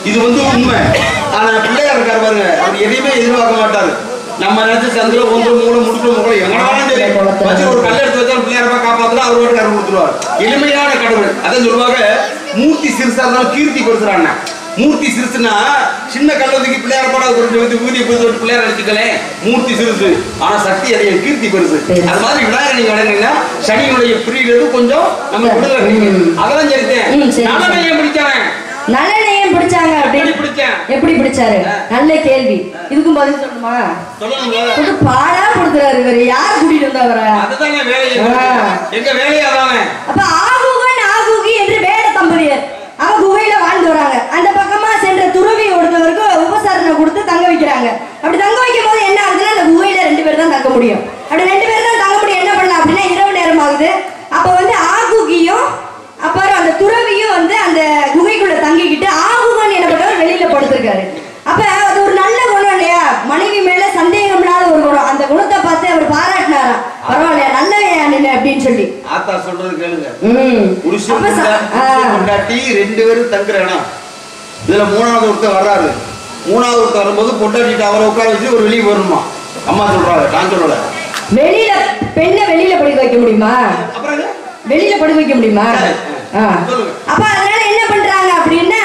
இது வந்து உண்மை. ஆனா பிள்ளையார் இருக்காரு பாருங்க, அவர் எதையுமே எதிர்பார்க்க மாட்டாரு. நம்ம நினைச்ச சந்திர ஒன்று மூணு முடிச்சு முகலை எங்கனாலும் சரி வச்சு ஒரு கல் எடுத்து வச்சா பிள்ளையாரப்பா காப்பாத்துல அவர் ஒரு கரு கொடுத்துருவார். எளிமையான கடவுள். அதான் சொல்லுவாங்க, மூர்த்தி சிறுசா இருந்தாலும் கீர்த்தி கொடுத்துறாங்க. மூர்த்தி சிறுசுன்னா சின்ன கல்லூரிக்கு பிள்ளையார பாட ஊதிய போய் பிள்ளையார அடிச்சுக்கலே, மூர்த்தி சிறுசு ஆனா சக்தி அதிக, கீர்த்தி பெருசு. அது மாதிரி விநாயகர் நீங்க வணங்கினா சனியினுடைய பிரிவு கொஞ்சம் நம்ம விடுதலை. அதெல்லாம் சரித்தேன். நல்லதையும் பிடிச்சாங்க, நல்லெண்ணெயும் பிடிச்சாங்க. எப்படி பிடிச்சாரு? நல்ல கேள்வி. இதுக்கும் பதில் சொல்லணுமா? பாடா கொடுக்குறாரு இவரு. யார் கூட்டிட்டு வந்தவர? எங்க வேலையா தானே. அப்ப ஆகுகன் ஆகுகி என்று வேட தம்பதியர் அவங்க குகையில வாழ்ந்து வராங்க. அந்த பக்கமா சென்ற துறவி ஒருத்தவருக்கு உபசரணை கொடுத்து தங்க வைக்கிறாங்க. அப்படி தங்க வைக்கும் போது என்ன ஆகுதுன்னா, அந்த குகையில 2 பேர் தான் தங்க முடியும். அப்படி 2 பேர் தான் தங்க முடியும். என்ன பண்ணலாம் அப்படின்னா, இரவு நேரம் ஆகுது. அப்ப வந்து ஆகுகியும் அப்புறம் அந்த துறவியும் வந்து அந்த குகைக்குள்ள தங்கிக்கிட்டு ஆகுகன் எனப்பட்டவர் வெளியில படுத்திருக்காரு. அப்ப அது ஒரு நல்ல குணம் இல்லையா? மனைவி மேல சந்தேகம் இல்லாத ஒரு குணம். அந்த குணத்தை பார்த்து அவர் பாராட்டினாராம், பரவாயில்லையா நல்லவையா நின்று அப்படின்னு சொல்லி. ஆத்தா சொல்றது கேளுங்க. புருஷன் பொண்டாட்டி 2 பேரும் தங்குற இடம். இதுல 3வது ஒருத்தர் வர்றாரு. 3வது ஒருத்தர் வரும்போது பொண்டாட்டிட்டு அவரை உட்கார வச்சு ஒரு வெளியே வரணுமா? அம்மா சொல்றாங்க, நான் சொல்லல. வெளியில பெண்ணை வெளியில படுக்க வைக்க முடியுமா? வெளியில படுக்க வைக்க முடியுமா? அப்ப அதனால என்ன பண்றாங்க அப்படின்னா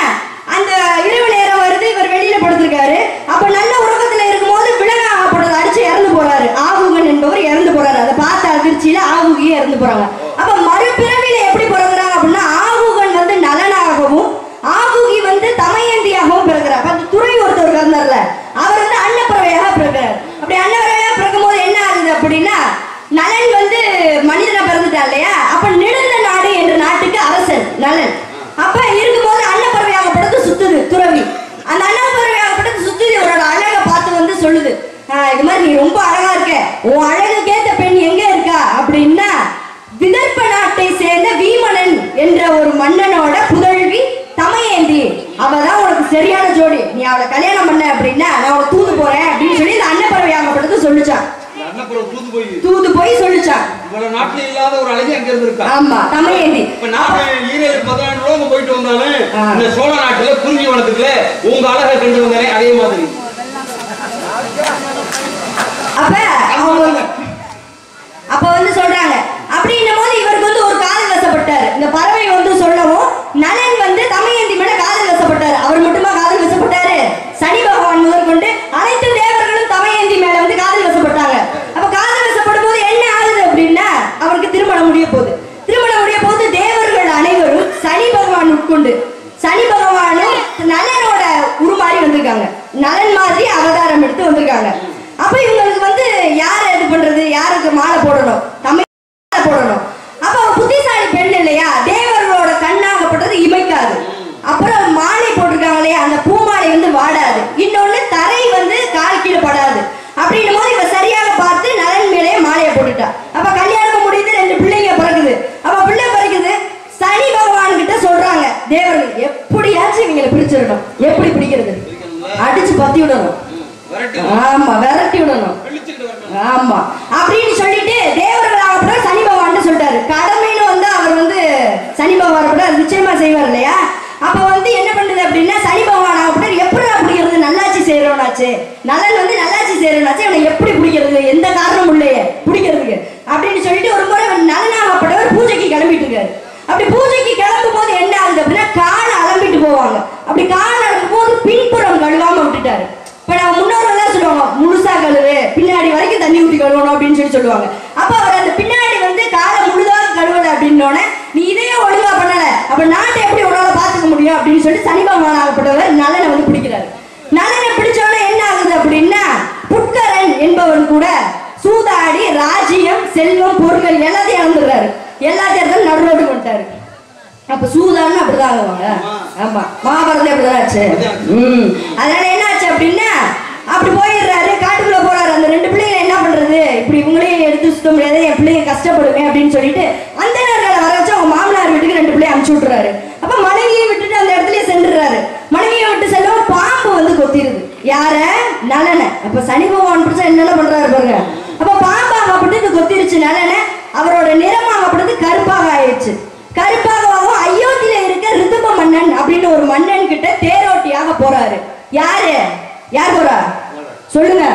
அந்த இரவு நேரம் வருது, இவர் வெளியில படுத்திருக்காரு. அப்ப நல்ல உறக்கத்துல இருக்கும்போது விலங்காகப்பட்டதை அடிச்சு இறந்து போறாரு. ஆகுகன் என்பவர் இறந்து போறாரு. அதை பார்த்த அதிர்ச்சியில ஆகுகியே இறந்து போறாங்க. அப்ப மறுபிறவில எப்படி பிறகுறாங்க அப்படின்னா ஆகுகன் வந்து நலனாகவும் ஆகுகி வந்து தமயந்தியாகவும் பிறகுறாரு. அந்த துறை ஒருத்தர் இருந்தார்ல, அவர் வந்து அன்னப்பறவையாக பிறகுறாரு. அப்படி அன்னப்பறவையாக பிறக்கும் போது என்ன ஆகுது அப்படின்னா நலன் வந்து மனிதனா பிறந்துட்டா இல்லையா, அப்ப நெடுந்த நாடு என்ற நாட்டுக்கு அரசன் நலன். அப்ப இருக்கும்போது அன்னப்பறவையாகப்பட்டது சுத்துது துறவி. அந்த அன்னப்பறவையாகப்பட்டது சுத்துது, இவரோட அழகை பார்த்து வந்து சொல்லுது, இது மாதிரி நீ ரொம்ப அழகா இருக்க, உன் அழகுக்கேத்த பெண் எங்க இருக்கா அப்படின்னா விதர்ப்ப நாட்டை சேர்ந்த வீமனன் என்ற ஒரு மன்னனோட புதல்வி தமயந்தி, அவதான் உனக்கு சரியான ஜோடி, நீ அவளை கல்யாணம் பண்ண அப்படின்னா நான் அவளை தூது போறேன் அப்படின்னு சொல்லி இந்த அன்னப்பறவையாகப்பட்டது சொல்லிச்சான். தூது போய் சொல்லிச்சான். இவ்வளவு நாட்டுல இல்லாத ஒரு அழகி அங்க இருந்திருக்கா. ஆமா, தமயந்தி. இப்ப நாம ஈரேழு 14 ரூபா போயிட்டு வந்தாலும் இந்த சோழ நாட்டுல குறிஞ்சி வனத்துக்குள்ள உங்க அழகை கண்டு வந்தானே அதே மாதிரி. அப்ப வந்து சொல்றாங்க. அப்படின்னும் போது இவருக்கு வந்து ஒரு காதல் வசப்பட்டாரு. இந்த பறவை வந்து சொல்லவும் நலன் வந்து தமயந்தி மேல காதல் வசப்பட்டாரு. அவர் மட்டுமா காதல் வசப்பட்டாரு, சனி பகவான் முதற்கொண்டு அனைத்து தேவர்களும் தமயந்தி மேல வந்து காதல் வசப்பட்டாங்க. அப்ப காதல் வசப்படும் போது என்ன ஆகுது அப்படின்னா அவருக்கு திருமணம் முடிய போகுது. திருமணம் முடிய போது தேவர்கள் அனைவரும் சனி பகவான் உட்கொண்டு சனி பகவானும் நலனோட உருமாறி வந்திருக்காங்க. நலன் மாதிரி அவதாரம் எடுத்து வந்திருக்காங்க. அப்ப இவங்களுக்கு வந்து யாரை இது பண்றது, யாருக்கு மாலை போடணும், தமிழ் போடணும். அப்ப புத்திசாலி பெண் இல்லையா, தேவர்களோட கண்ணாகப்பட்டது இமைக்காது. அப்புறம் மாலை போட்டிருக்காங்க இல்லையா, அந்த பூமாலை வந்து வாடாது. இன்னொன்னு தரை வந்து கால் கீழே படாது. அப்படின்னும் போது இவ சரியாக பார்த்து நலன் மேலே மாலையை போட்டுட்டா. அப்ப கல்யாணம் முடியுது, 2 பிள்ளைங்க பிறகுது. அப்ப பிள்ளை பிறகுது, சனி பகவான் கிட்ட சொல்றாங்க தேவர்கள், எப்படியாச்சும் இவங்களை பிடிச்சிடணும். எப்படி பிடிக்கிறது, அடிச்சு பத்தி விடணும். ஆமா, விரட்டி விடணும். ஆமா அப்படின்னு சொல்லிட்டு தேவர்கள் சனி பகவான் சொல்லிட்டாரு. கடமைன்னு வந்து அவர் வந்து சனி பகவான் நிச்சயமா செய்வார் இல்லையா. அப்ப வந்து என்ன பண்ணுது அப்படின்னா சனி பகவான் எப்படி பிடிக்கிறது, நல்லாட்சி செய்யறவனாச்சு, நலன் வந்து நல்லாட்சி செய்யறவனாச்சு, அவனை எப்படி பிடிக்கிறது, எந்த காரணமும் இல்லையே பிடிக்கிறதுக்கு அப்படின்னு சொல்லிட்டு ஒரு முறை நலனாகப்பட்டவர் பூஜைக்கு கிளம்பிட்டு இருக்காரு. அப்படி பூஜைக்கு கிளம்பும் போது என்ன ஆகுது அப்படின்னா காலை அலம்பிட்டு போவாங்க. அப்படி காலை அலம்பும் போது பின்புறம் கழுவாம விட்டுட்டாரு. இப்ப நம்ம முன்னோர்கள் எல்லாம் சொல்லுவாங்க முழுசா கழுவு, பின்னாடி வரைக்கும் தண்ணி ஊற்றி கழுவணும் அப்படின்னு சொல்லுவாங்க. அப்ப அவர் அந்த பின்னாடி வந்து காலை முழுதாக கழுவல அப்படின்னோடனே நீ இதையே ஒழுங்கா பண்ணல, அப்ப நாட்டை எப்படி உன்னால பாத்துக்க முடியும் அப்படின்னு சொல்லி சனி பகவான் ஆகப்பட்டவர் நலனை வந்து பிடிக்கிறாரு. நலனை பிடிச்சோட என்ன ஆகுது அப்படின்னா புட்கரன் என்பவன் கூட சூதாடி ராஜ்யம் செல்வம் பொருட்கள் எல்லாத்தையும் இழந்துடுறாரு. எல்லாத்தையும் நடுரோடு கொண்டாரு. அப்ப சூதான்னு அப்படிதான் ஆகுவாங்க. ஆமா, மகாபாரதம் அப்படிதான் ஆச்சு. அதனால என்ன ஆச்சு அப்படின்னா அப்படி போயிடுறாரு, காட்டுக்குள்ள போறாரு. அந்த 2 பிள்ளைங்க என்ன பண்றது, இப்படி இவங்களையும் எடுத்து சுத்த முடியாது, என் பிள்ளைங்க கஷ்டப்படுமே அப்படின்னு சொல்லிட்டு அந்த நேரங்களை வர வச்சு அவங்க மாமனார் வீட்டுக்கு 2 பிள்ளைய அனுப்பிச்சு விட்டுறாரு. அப்ப மனைவியை விட்டுட்டு அந்த இடத்துலயே சென்றுறாரு. மனைவியை விட்டு செல்ல ஒரு பாம்பு வந்து கொத்திருது. யார, நலனை. அப்ப சனி பகவான் பிடிச்சா என்னென்ன பண்றாரு பாருங்க. அப்ப பாம்பாகப்பட்டு இது கொத்திருச்சு நலனை. அவரோட நிறமாகப்பட்டது கருப்பாக ஆயிடுச்சு. கருப்பாகவும் அயோத்தியில இருக்க ரிதுப மன்னன் அப்படின்னு ஒரு மன்னன் கிட்ட தேரோட்டியாக போறாரு. யாரு யார் போறா சொல்லுங்க,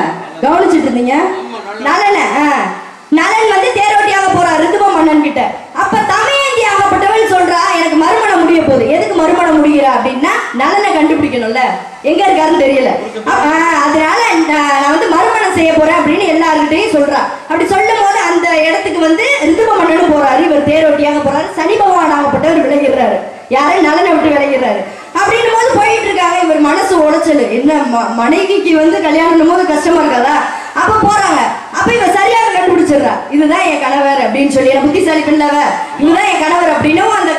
கவனிச்சுட்டு இருந்தீங்க. நலன நலன் வந்து தேரோட்டியாக போறாரு ரிதுப மன்னன் கிட்ட. அப்ப தமயந்தி ஆகப்பட்டவன் சொல்றா எனக்கு மறுமணம் முடிய போகுது. எதுக்கு மறுமணம் முடிகிறா அப்படின்னா நலனை கண்டுபிடிக்கணும்ல, எங்க இருக்காருன்னு தெரியல. அதனால நான் வந்து மறுமணம் செய்ய போறேன் அப்படின்னு எல்லாருக்கிட்டையும் சொல்றா. அப்படி சொல்லும் போது அந்த இடத்துக்கு வந்து ரிதுப மன்னனும் போறாரு. இவர் தேரோட்டியாக போறாரு. சனி பகவான் ஆகப்பட்டவர் விலகிறாரு. யாரும் நலனை விட்டு விலகிறாரு. அப்படின்னு போது போயிட்டு இருக்காங்க. இவர் மனசு உடைச்சல், என்ன மனைவிக்கு வந்து கல்யாணம் போது கஷ்டமா இருக்காதா. அப்ப போறாங்க. அப்ப இவ சரியாக கண்டுபிடிச்சிடுறா, இதுதான் என் கணவர் அப்படின்னு சொல்லி. புத்திசாலி பிள்ளவ, இதுதான் என் கணவர் அப்படின்னும் அந்த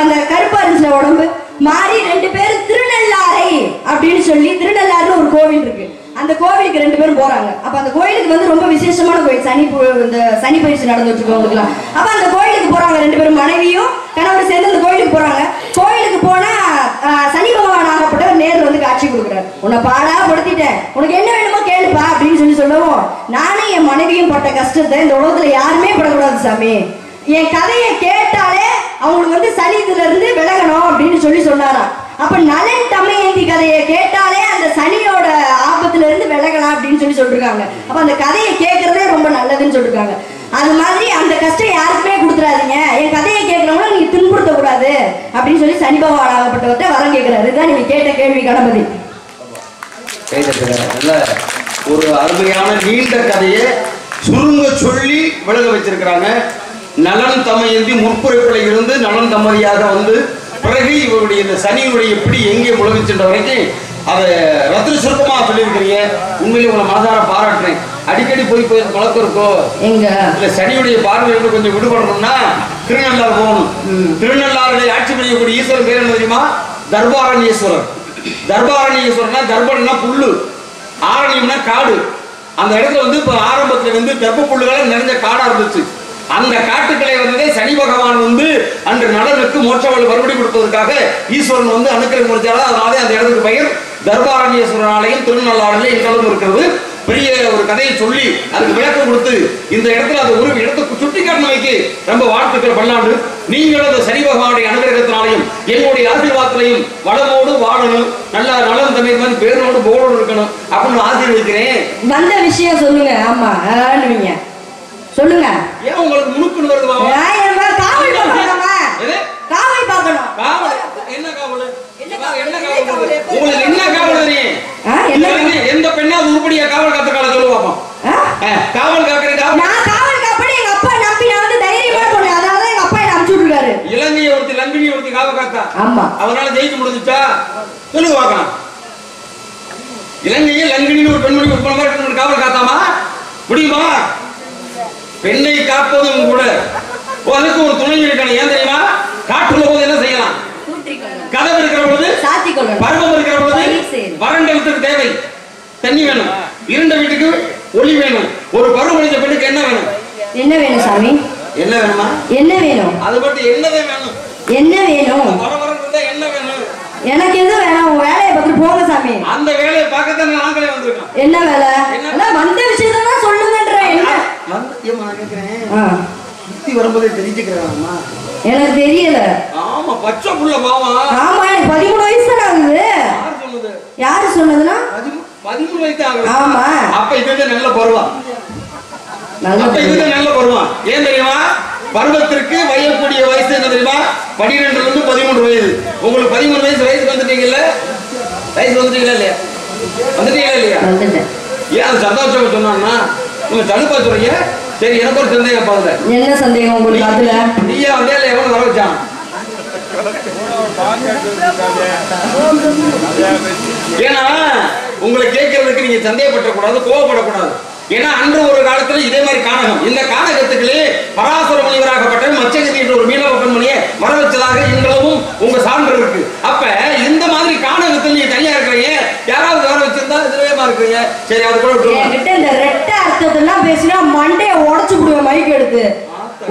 அந்த கருப்பா இருந்துச்சு உடம்பு மாறி 2 பேரும் திருநள்ளாறை அப்படின்னு சொல்லி, திருநள்ளாறுன்னு ஒரு கோவில் இருக்கு, அந்த கோவிலுக்கு 2 பேரும் போறாங்க. அப்ப அந்த கோயிலுக்கு வந்து ரொம்ப விசேஷமான கோயில், இந்த சனி பயிற்சி நடந்துட்டு இருக்கவங்களுக்குலாம். அப்ப அந்த கோயிலுக்கு போறாங்க 2 பேரும், மனைவியும் கணவர் சேர்ந்து அந்த கோயிலுக்கு போறாங்க. கோயிலுக்கு போனா சனி பகவான் ஆகப்பட்டவர் நேரில் வந்து காட்சி கொடுக்குறாரு. உன்னை பாடா படுத்திட்டேன், உனக்கு என்ன வேணுமோ கேளுப்பா அப்படின்னு சொல்லவும், நானே என் மனைவியும் பட்ட கஷ்டத்தை இந்த உலகத்துல யாருமே படக்கூடாது சாமி, என் கதையை கேட்டாலே அவங்களுக்கு வந்து சனி இதுல இருந்து விலகணும் அப்படின்னு சொல்லி சொன்னாராம். அப்ப நலன் தமயந்தி கதையை கேட்டாலே அந்த சனியோட ஆபத்துல இருந்து விலகலாம் அப்படின்னு சொல்லி சொல்லிருக்காங்க. அப்ப அந்த கதையை கேட்கறதே ரொம்ப நல்லதுன்னு சொல்லிருக்காங்க. அது மாதிரி அந்த கஷ்டம் யாருக்குமே கொடுத்துறாதீங்க, என் கதையை கேட்கறவங்களும் நீங்க துன்புறுத்த கூடாது அப்படின்னு சொல்லி சனி பகவான் ஆகப்பட்டவர்கிட்ட வரம் கேட்கிறாரு. இதுதான் நீங்க கேட்ட கேள்வி கணபதி. நல்ல ஒரு அருமையான நீண்ட கதையை சுருங்க சொல்லி விலக வச்சிருக்கிறாங்க. நலன் தமையந்தி முற்புறப்பில் இருந்து நலன் தம்மதியாக வந்து பிறகு இவருடைய இந்த சனியுடைய பிடி எங்கே முழங்கிச்சென்ற வரைக்கும் அதை ரத்தின சுருக்கமாக சொல்லியிருக்கிறீங்க. உண்மையிலே உங்களை மனதார பாராட்டுறேன். அடிக்கடி போய் பழக்கம் இருக்கோ எங்க இல்ல சனியுடைய பார்வையிலிருந்து கொஞ்சம் விடுபடணும்னா திருநள்ளாறு போகணும். திருநள்ளாறுடைய ஆட்சி புரியக்கூடிய ஈஸ்வரன் பேர் என்ன தெரியுமா? தர்பாரண்யேஸ்வரர். தர்பாரண்யேஸ்வரனா தர்பன்னா புல்லு, ஆரண்யம்னா காடு. அந்த இடத்துல வந்து இப்ப ஆரம்பத்துல வந்து தெப்ப புல்லுகளை நிறைஞ்ச காடா இருந்துச்சு. அந்த காட்டுக்களை வந்ததே சனி பகவான் வந்து அன்று நலனுக்கு மோட்சவள் மறுபடி கொடுப்பதற்காக ஈஸ்வரன் வந்து அனுக்கிரகம் முடிச்சாலும் அதனாலே அந்த இடத்துக்கு பெயர் தர்பாரண்யேஸ்வரர் ஆலயம் திருநள்ளாறுல எங்களும் இருக்கிறது. பெரிய ஒரு கதையை சொல்லி அதுக்கு விளக்கம் கொடுத்து இந்த இடத்துல அந்த ஒரு இடத்துக்கு சுட்டி காட்டினவைக்கு ரொம்ப வாழ்த்துக்கள் பல்லாண்டு. நீங்களும் அந்த சனி பகவானுடைய அனுகிரகத்தினாலையும் என்னுடைய ஆசீர்வாதத்திலையும் வளமோடு வாழணும், நல்ல நலம் தமிழ் மாதிரி பேரோடு போலோடு இருக்கணும் அப்படின்னு ஆசீர்வதிக்கிறேன். வந்த விஷயம் சொல்லுங்க. ஆமா சொல்லுங்க. ஏன் உங்களுக்கு முணுக்குன்னு வருது? காவல் பார்க்கணும். காவல் என்ன காவல்? உங்களுக்கு என்ன காவல் தெரியும்? எந்த பெண்ணாவது உருப்படியா காவல் காத்துக்கால சொல்லு பாப்போம். காவல் காக்குறேன். நான் காவல் காப்பேன். எங்க அப்பா நம்பி நான் வந்து தைரியமா போனேன். அதனால எங்க அப்பா என்ன அனுப்பிச்சு விட்டுருக்காரு. இலங்கையை ஒருத்தி லங்கினி ஒருத்தி காவல் காத்தா. ஆமா. அவனால ஜெயிக்க முடிஞ்சுச்சா சொல்லுங்க பாக்கலாம். இலங்கையை லங்கினின்னு ஒரு பெண்மணி காவல் காத்தாமா முடியுமா? பெண்ணை காப்பதும் கூட அதுக்கு ஒரு துணை இருக்கணும். ஏன் தெரியுமா? காற்றுள்ள போது என்ன செய்யலாம்? கதவு இருக்கிற பொழுது பருவம் இருக்கிற பொழுது வறண்ட வீட்டுக்கு தேவை தண்ணி வேணும், இருண்ட வீட்டுக்கு ஒளி வேணும். ஒரு பருவம் அடைஞ்ச பெண்ணுக்கு என்ன வேணும்? என்ன வேணும் சாமி? என்ன வேணுமா? என்ன வேணும்? அது மட்டும் என்னவே வேணும்? என்ன வேணும்? என்ன வேணும்? எனக்கு எது வேணும்? உங்க வேலையை பார்த்துட்டு போங்க சாமி. அந்த வேலையை பார்க்கத்தான் நாங்களே வந்திருக்கோம். என்ன வேலை? வந்த விஷயத்தான் சொல்லுங்கன்றேன். என்ன சுத்தி வரும்போதே தெரிஞ்சுக்கிறேன். எனக்கு தெரியல. ஆமா பச்சை புள்ள பாவம். ஆமா எனக்கு 13 வயசு தான் ஆகுது. யாரு சொன்னதுன்னா 13 வயசு ஆகுது. ஆமா அப்ப இதுதான் நல்ல பருவம். நல்ல பருவம். ஏன் தெரியுமா? பருவத்திற்கு வயக்கூடிய வயசு என்ன தெரியுமா? 12 இருந்து 13 வயது. உங்களுக்கு 13 வயசு வந்துட்டீங்கல்ல? வயசு வந்துட்டீங்களா இல்லையா? வந்துட்டீங்களா இல்லையா? ஏன் அது சந்தோஷம் சொன்னான்னா நீங்க தடுப்பா சொல்றீங்க. சரி எனக்கு ஒரு சந்தேகம் பாருங்க. என்ன சந்தேகம் உங்களுக்கு? அதுல நீயா வந்தே இல்ல எவனும் வர வச்சான்? ஏன்னா உங்களை கேட்கறதுக்கு நீங்க சந்தேகப்படக்கூடாது, கோவப்படக்கூடாது. ஏன்னா அன்று ஒரு காலத்துல இதே மாதிரி கானகம், இந்த கானகத்துக்குள்ளே பராசர முனிவராகப்பட்ட மச்சகதி என்ற ஒரு மீனவ பெண்மணியை வர வச்சதாக எங்களும் உங்க சான்று இருக்கு. அப்ப இந்த மாதிரி கானகத்தில் நீங்க தனியா இருக்கிறீங்க, யாராவது வர வச்சிருந்தா இதுவேமா இருக்கிறீங்க. சரி அது கூட விட்டுருங்க. இந்த ரெட்ட அர்த்தத்தெல்லாம் பேசினா மண்டையை உடச்சு விடுவேன் மைக் எடுத்து.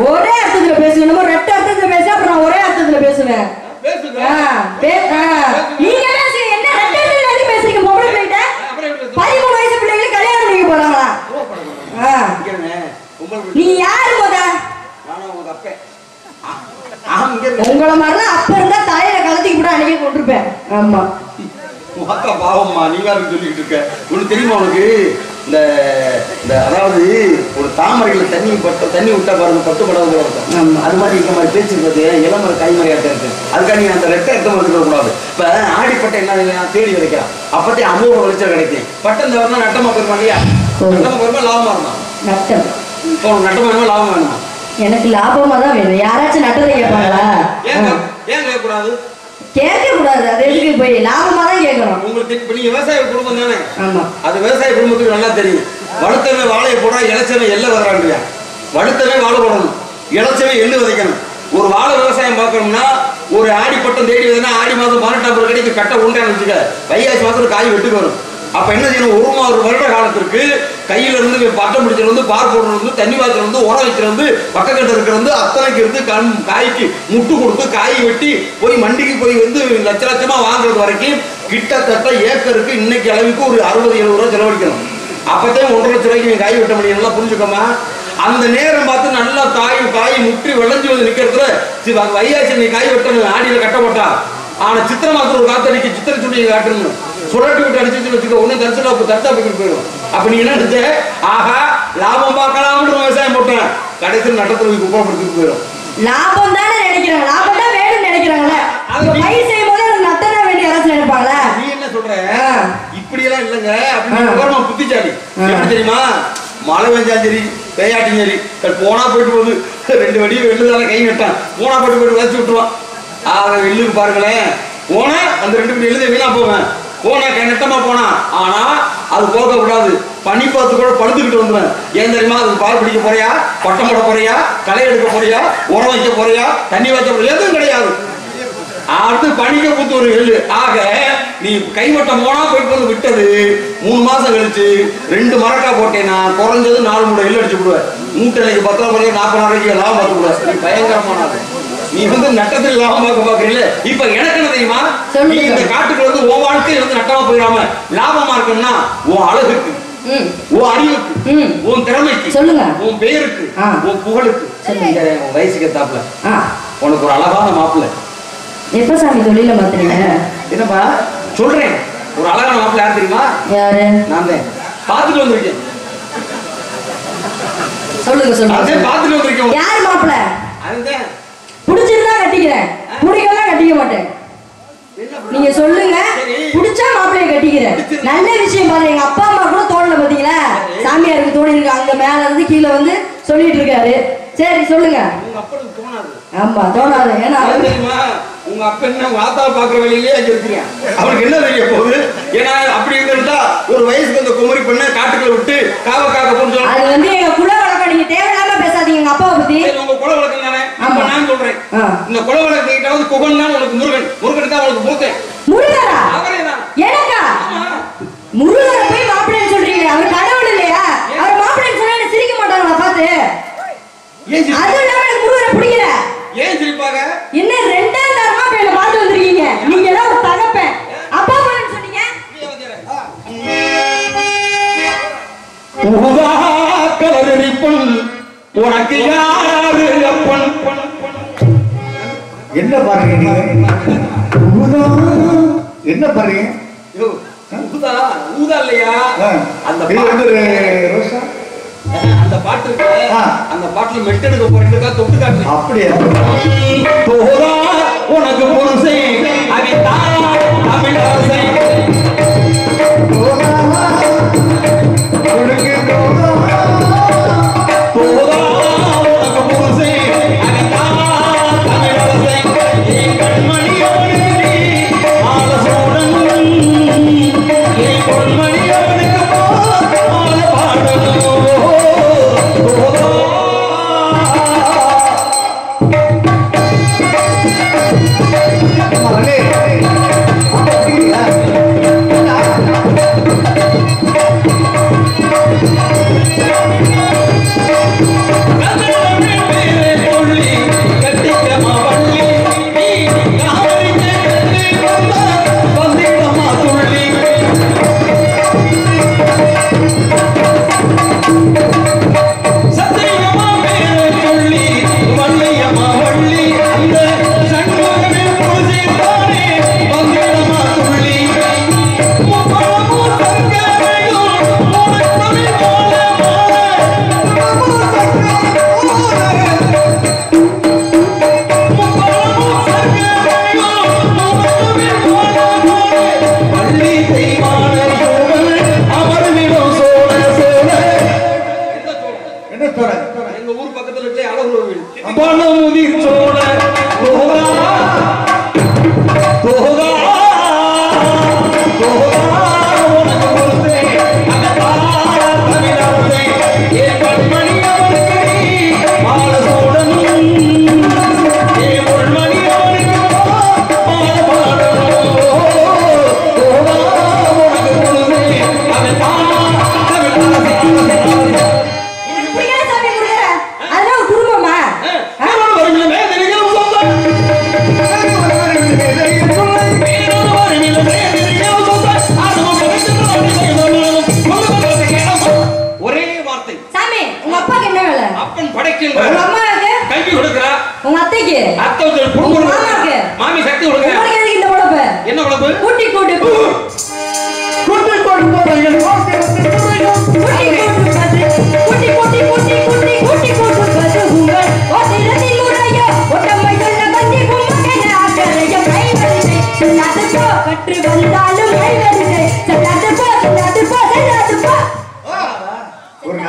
ஒரே அர்த்தத்துல பேசணும், ரெட்ட அர்த்தத்துல பேச அப்புறம் நான் ஒரே அர்த்தத்துல பேசுவேன். நீங்க என்ன ரெட்ட அர்த்தத்துல பேசுறீங்க? பொம்பளை பிள்ளைகிட்ட 13 வயசு பிள்ளைகளை கல்யாணம் பண்ணி போறாங்களா? நீ யாரு போத? உங்களை மாதிரிலாம் அப்ப இருந்தா தலையில கலத்திக்கு கூட அன்னைக்கு கொண்டிருப்பேன். ஆமா பாவம்மா நீ வேற சொல்லிட்டு இருக்க. உனக்கு தெரியுமா? உனக்கு இந்த அதாவது ஒரு தாமரையில தண்ணி விட்டா பாருங்க பட்டுப்படாத இருக்கும். அது மாதிரி இந்த மாதிரி பேச்சுக்கிறது இளமர கைமறையாட்ட இருக்கு. அதுக்காக நீ அந்த ரெட்டை அர்த்தம் வந்துட கூடாது. இப்ப ஆடிப்பட்டை என்ன தேடி விதைக்கலாம். அப்பத்தே அமௌண்ட் விளைச்சல் கிடைக்கும். பட்டம் தவிர நட்டமா போயிருமா இல்லையா? நட்டமா போயிருமா லாபமா இருந்தா? நட்டம். இப்போ நட்டமா வேணுமா லாபம் வேணுமா? எனக்கு லாபமா தான் வேணும். யாராச்சும் நட்டத்தை கேட்பாங்களா? ஏன் கேட்கக்கூடாது? கேட்க கூடாது. அது எதுக்கு போய் லாபமா தான் கேட்கணும். உங்களுக்கு இப்ப நீங்க விவசாய குடும்பம் தானே? ஆமா. அது விவசாய குடும்பத்துக்கு நல்லா தெரியும். வழுத்தவே வாழையை போடா, இளைச்சவே எள்ளு வர்றாங்க. வழுத்தவே வாழை போடணும், இளைச்சவே எள்ளு விதைக்கணும். ஒரு வாழை விவசாயம் பார்க்கணும்னா ஒரு ஆடி பட்டம் தேடி வந்தா ஆடி மாதம் 18 கிடைக்கு கட்ட உண்டான்னு வச்சுக்க. வைகாசி மாதம் காய் வெட்டுக்கு வரும். அப்ப என்ன செய்யணும்? ஒரு வருட காலத்திற்கு கையில இருந்து பட்டம் பிடிச்சிட்டு வந்து பார் போடுறது வந்து தண்ணி வாத்துல வந்து உரம் வைக்கிறது வந்து பக்கக்கட்ட இருக்கிறது அத்தனைக்கு இருந்து காய்க்கு முட்டு கொடுத்து காய் வெட்டி போய் மண்டிக்கு போய் வந்து லட்சமா வாங்குறது வரைக்கும் கிட்டத்தட்ட ஏக்கருக்கு இன்னைக்கு அளவுக்கு ஒரு 60-70 ரூபா செலவழிக்கணும். அப்பதான் 1.5 லட்சம் ரூபாய்க்கு நீங்க காய் வெட்ட முடியும். நல்லா புரிஞ்சுக்கோமா? அந்த நேரம் பார்த்து நல்லா காய் முற்றி விளைஞ்சு வந்து நிக்கிறதுல வைகாசி நீ காய் வெட்டணும். ஆடியில கட்ட போட்டா ஆனா சித்திரை மாசம் ஒரு காத்தடிக்கு சித்திரை சுட்டி காட்டணும். சுழட்டி விட்டு அடிச்சு வச்சுக்க ஒண்ணு தரிசனம் தர்த்தா போயிட்டு போயிடும். அப்ப நீ என்ன நினைச்ச? ஆஹா லாபம் பார்க்கலாம்னு விவசாயம் போட்டேன். கடைசியில் நட்டத்துல போய் குப்பப்படுத்திட்டு போயிடும். லாபம் தானே நினைக்கிறாங்க, லாபம் தான் வேணும்னு நினைக்கிறாங்கல்ல. பயிர் செய்யும் போது நட்டம் தான் வேண்டிய அரசு நினைப்பாங்களா? நீ என்ன சொல்ற? இப்படி எல்லாம் இல்லங்க. அப்படி புத்திசாலி எப்படி தெரியுமா? மழை பெஞ்சாலும் சரி பெய்யாட்டியும் சரி போனா போயிட்டு போகுது. 2 வடி வெள்ளுதால கை நட்டான் போனா போயிட்டு வச்சு விட்டுருவான். வெள்ளுக்கு பாருங்களேன், போனா அந்த 2 வடி எழுத வீணா போவேன். போனா நெட்டமா போனா, ஆனா அது போக கூடாது. பனி பார்த்து கூட படுத்துக்கிட்டு வந்துடுவேன். ஏன் தெரியுமா? அதுக்கு பால் பிடிக்க போறியா, பட்டம் போட போறியா, களை எடுக்க போறியா, உரம் வைக்க போறியா, தண்ணி வைக்க போறியா, எதுவும் கிடையாது. அடுத்து பனிக்க பூத்து ஒரு எள்ளு. ஆக நீ கைவட்டம் போனா போயிட்டு வந்து விட்டது 3 மாசம் கழிச்சு 2 மரக்கா போட்டேன்னா குறைஞ்சது 4 மூட்டை எள்ளு அடிச்சு விடுவேன். மூட்டைக்கு 10 ரூபாய் 40 ரூபாய்க்கு லாபம் பார்த்து விடுவேன். நீ பயங்கரமானது. நீ நட்டத்தில் லாபம் பார்க்க பாக்குறீங்களே. இப்ப எனக்கு என்ன தெரியுமா? நீ இந்த காட்டுக்கு வந்து உன் வாழ்க்கையில வந்து நட்டமா போயிடாம லாபமா இருக்குன்னா உன் அழகுக்கு, உன் அறிவுக்கு, உன் திறமைக்கு, உன் பெயருக்கு, உன் புகழுக்கு, உன் வயசுக்கு ஏத்தாப்புல உனக்கு ஒரு அழகான மாப்பிள்ளை. எப்ப சாமி தொழில மாத்துறீங்க? என்னப்பா சொல்றேன், ஒரு அழகான மாப்பிள்ளை யார் தெரியுமா? யாரு? நான் தான் பாத்துட்டு வந்திருக்கேன். சொல்லுங்க. பாத்துட்டு வந்திருக்கேன். யார் மாப்பிள்ளை? அதுதான். புடிச்சிருந்தா கட்டிக்கிறேன், பிடிக்கலாம் கட்டிக்க மாட்டேன். நீங்க சொல்லுங்க. புடிச்சா மாப்பிள்ளைய கட்டிக்கிறேன். நல்ல விஷயம் பாருங்க. எங்க அப்பா அம்மா கூட தோணல பாத்தீங்களா? சாமியாருக்கு தோணி இருக்கு. அங்க மேல இருந்து கீழே வந்து சொல்லிட்டு இருக்காரு. சரி சொல்லுங்க. உங்க அப்பனுக்கு தோணாது. ஆமா தோணாது. ஏன்னா தெரியுமா? உங்க அப்பா என்ன வாத்தா பாக்குற வழியிலேயே அங்க இருக்கிறேன். அவருக்கு என்ன தெரிய போகுது? ஏன்னா அப்படி இருந்தா ஒரு வயசுக்கு அந்த குமரி பண்ண காட்டுக்குள்ள விட்டு காக்க போன்னு அது வந்து எங்க குல வழக்கம். நீங்க தேவையில்லாம பேசாதீங்க எங்க அப்பாவை பத்தி. உங்க குல வழக்கம் தானே. அப்ப நான் சொல்றேன், இந்த குல வழக்கிட்டாவது குகன் தான் உனக்கு முருகன், முருகன் தான் உனக்கு மூத்தேன். முருகரா? அவரே தான். எனக்கா? முருகரை போய் மாப்பிள்ளைன்னு சொல்றீங்க. அவர் கடவுள் இல்லையா? அவர் மாப்பிள்ளைன்னு சொன்னா என்ன சிரிக்க மாட்டாங்களா பார்த்து? அதுவும் இல்லாம எனக்கு முருகரை பிடிக்கல. ஏன் சிரிப்பாங்க? என்ன 2ஆம் தரமா போய் என்ன பார்த்து வந்திருக்கீங்க? நீங்க எல்லாம் ஒரு தகப்பன். அப்பா போறேன்னு சொன்னீங்க. உனக்கு யாரு அப்பன்? என்ன பாருங்க நீங்க? என்ன பாருங்க? ஊதா இல்லையா? அந்த ரோசா அந்த பாட்டு அந்த பாட்டுல மெட்டெடுக்க போறதுக்கா தொட்டு காட்டு. அப்படியே உனக்கு புருசை அவிதான் தமிழரசை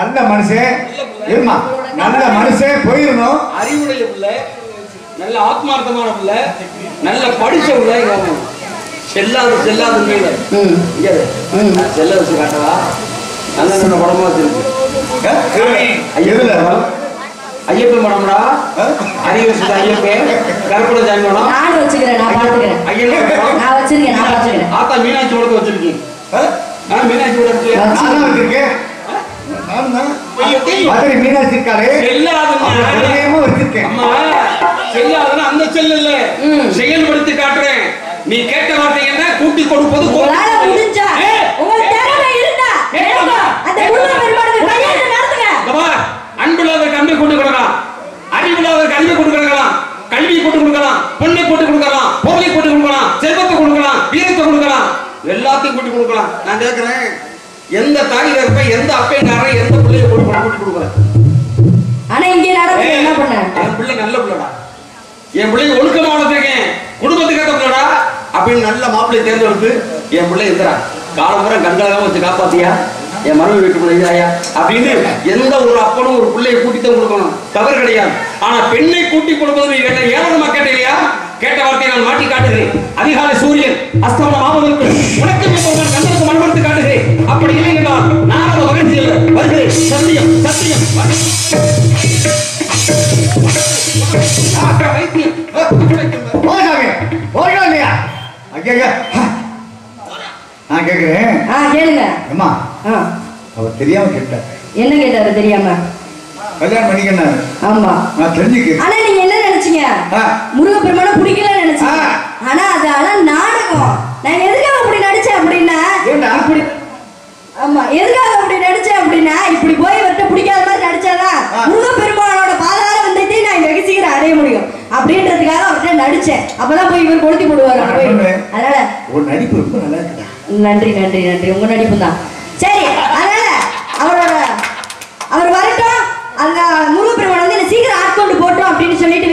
நல்ல மனுஷன் இருமா, நல்ல மனுஷன் போயிடணும். அறிவுடைய பிள்ளை, நல்ல ஆத்மார்த்தமான பிள்ளை, நல்ல படிச்ச பிள்ளை. செல்லாது செல்லாது செல்ல வச்சு காட்டவா? நல்ல படமா வச்சிருக்கு. ஐயப்பன் படம்டா, அறிவு ஐயப்பன் கருப்பட சாமி படம். நானும் வச்சுக்கிறேன், நான் பாத்துக்கிறேன். நான் வச்சிருக்கேன், நான் பாத்துக்கிறேன். ஆத்தா மீனாட்சி படத்தை வச்சிருக்கீங்க. மீனாட்சி படம் வச்சிருக்கேன். மீனாட்சி இருக்காரு வச்சிருக்கேன். அந்த செல் இல்ல, செயல்படுத்தி காட்டுறேன். நீ கேட்ட வார்த்தை என்ன? கூட்டி கொடுப்பது அன்புள்ளவருக்கு அன்பை கொண்டு கொடுக்கலாம், அறிவுள்ளவருக்கு அறிவை கொண்டு கொடுக்கலாம், கல்வியை கொண்டு கொடுக்கலாம், பொண்ணை போட்டு கொடுக்கலாம், பொருளை போட்டு கொடுக்கலாம், செல்வத்தை கொடுக்கலாம், வீரத்தை கொடுக்கலாம், எல்லாத்தையும் கூட்டி கொடுக்கலாம். நான் கேட்கிறேன், எந்த தாயில இருப்ப, எந்த அப்பைக்காரன் எந்த பிள்ளைய கூட்டி கொடுக்கலாம்? ஆனா இங்கே நடக்குது என்ன பண்ண? என் பிள்ளை நல்ல பிள்ளைடா, என் பிள்ளைய ஒழுக்கமா வளர்த்திருக்கேன், குடும்பத்துக்கு ஏற்ற பிள்ளைடா அப்படின்னு நல்ல மாப்பிள்ளை தேர்ந்தெடுத்து என் பிள்ளை எந்திரா காலம்பரம் கண்களாக வச்சு காப்பாத்தியா, என் மனைவி வீட்டு பிள்ளையா அப்படின்னு எந்த ஒரு அப்பனும் ஒரு பிள்ளையை கூட்டித்தான் கொடுக்கணும், தவறு கிடையாது. ஆனா பெண்ணை கூட்டி கொடுப்பது நீ கேட்ட ஏழனமா கேட்டீங்களா? கேட்ட வார்த்தையை நான் மாட்டி காட்டுகிறேன். அதிகாலை சூரியன் அஸ்தமனம் ஆவதற்கு உனக்கு கண்களுக்கு மனமடுத்து காட்டுகிறேன். அப்படி இல்லை என்றால் நான் அதை மகிழ்ச்சியில் வருகிறேன். சத்தியம் சத்தியம் நான் கேக்குறேன். கேளுங்க. அம்மா, அவர் தெரியாம கேட்டார். என்ன கேட்டாரு? தெரியாம கல்யாணம் பண்ணிக்கணும். ஆமா, நான் தெரிஞ்சுக்கிறேன். ஆனா நீங்க என்ன நினைச்சீங்க? முருகப்பெருமான பிடிக்கல நினைச்சீங்க. ஆனா அதெல்லாம் நாடகம். நான் எதுக்காக அப்படி நடிச்சேன் அப்படின்னா, அப்படி ஆமா, எதுக்காக அப்படி நடிச்சேன் அப்படின்னா, இப்படி போய் வரட்ட பிடிக்காத மாதிரி நடிச்சாதான் முருகப்பெருமானோட பாதார வந்ததை நான் வெகு சீக்கிரம் அடைய முடியும் அப்படின்றதுக்காக அவர்கிட்ட நடிச்சேன். அப்பதான் போய் இவர் கொளுத்தி போடுவாரு. அதனால ஒரு நடிப்பு ரொம்ப நல்லா இருக்குதா? நன்றி நன்றி நன்றி, உங்க நடிப்பு தான். சரி, அதனால அவர் வரட்டும். அந்த முருகப்பெருமான் வந்து என்ன சீக்கிரம் ஆட்கொண்டு போட்டோம் அப்படின்னு சொல்லிட்டு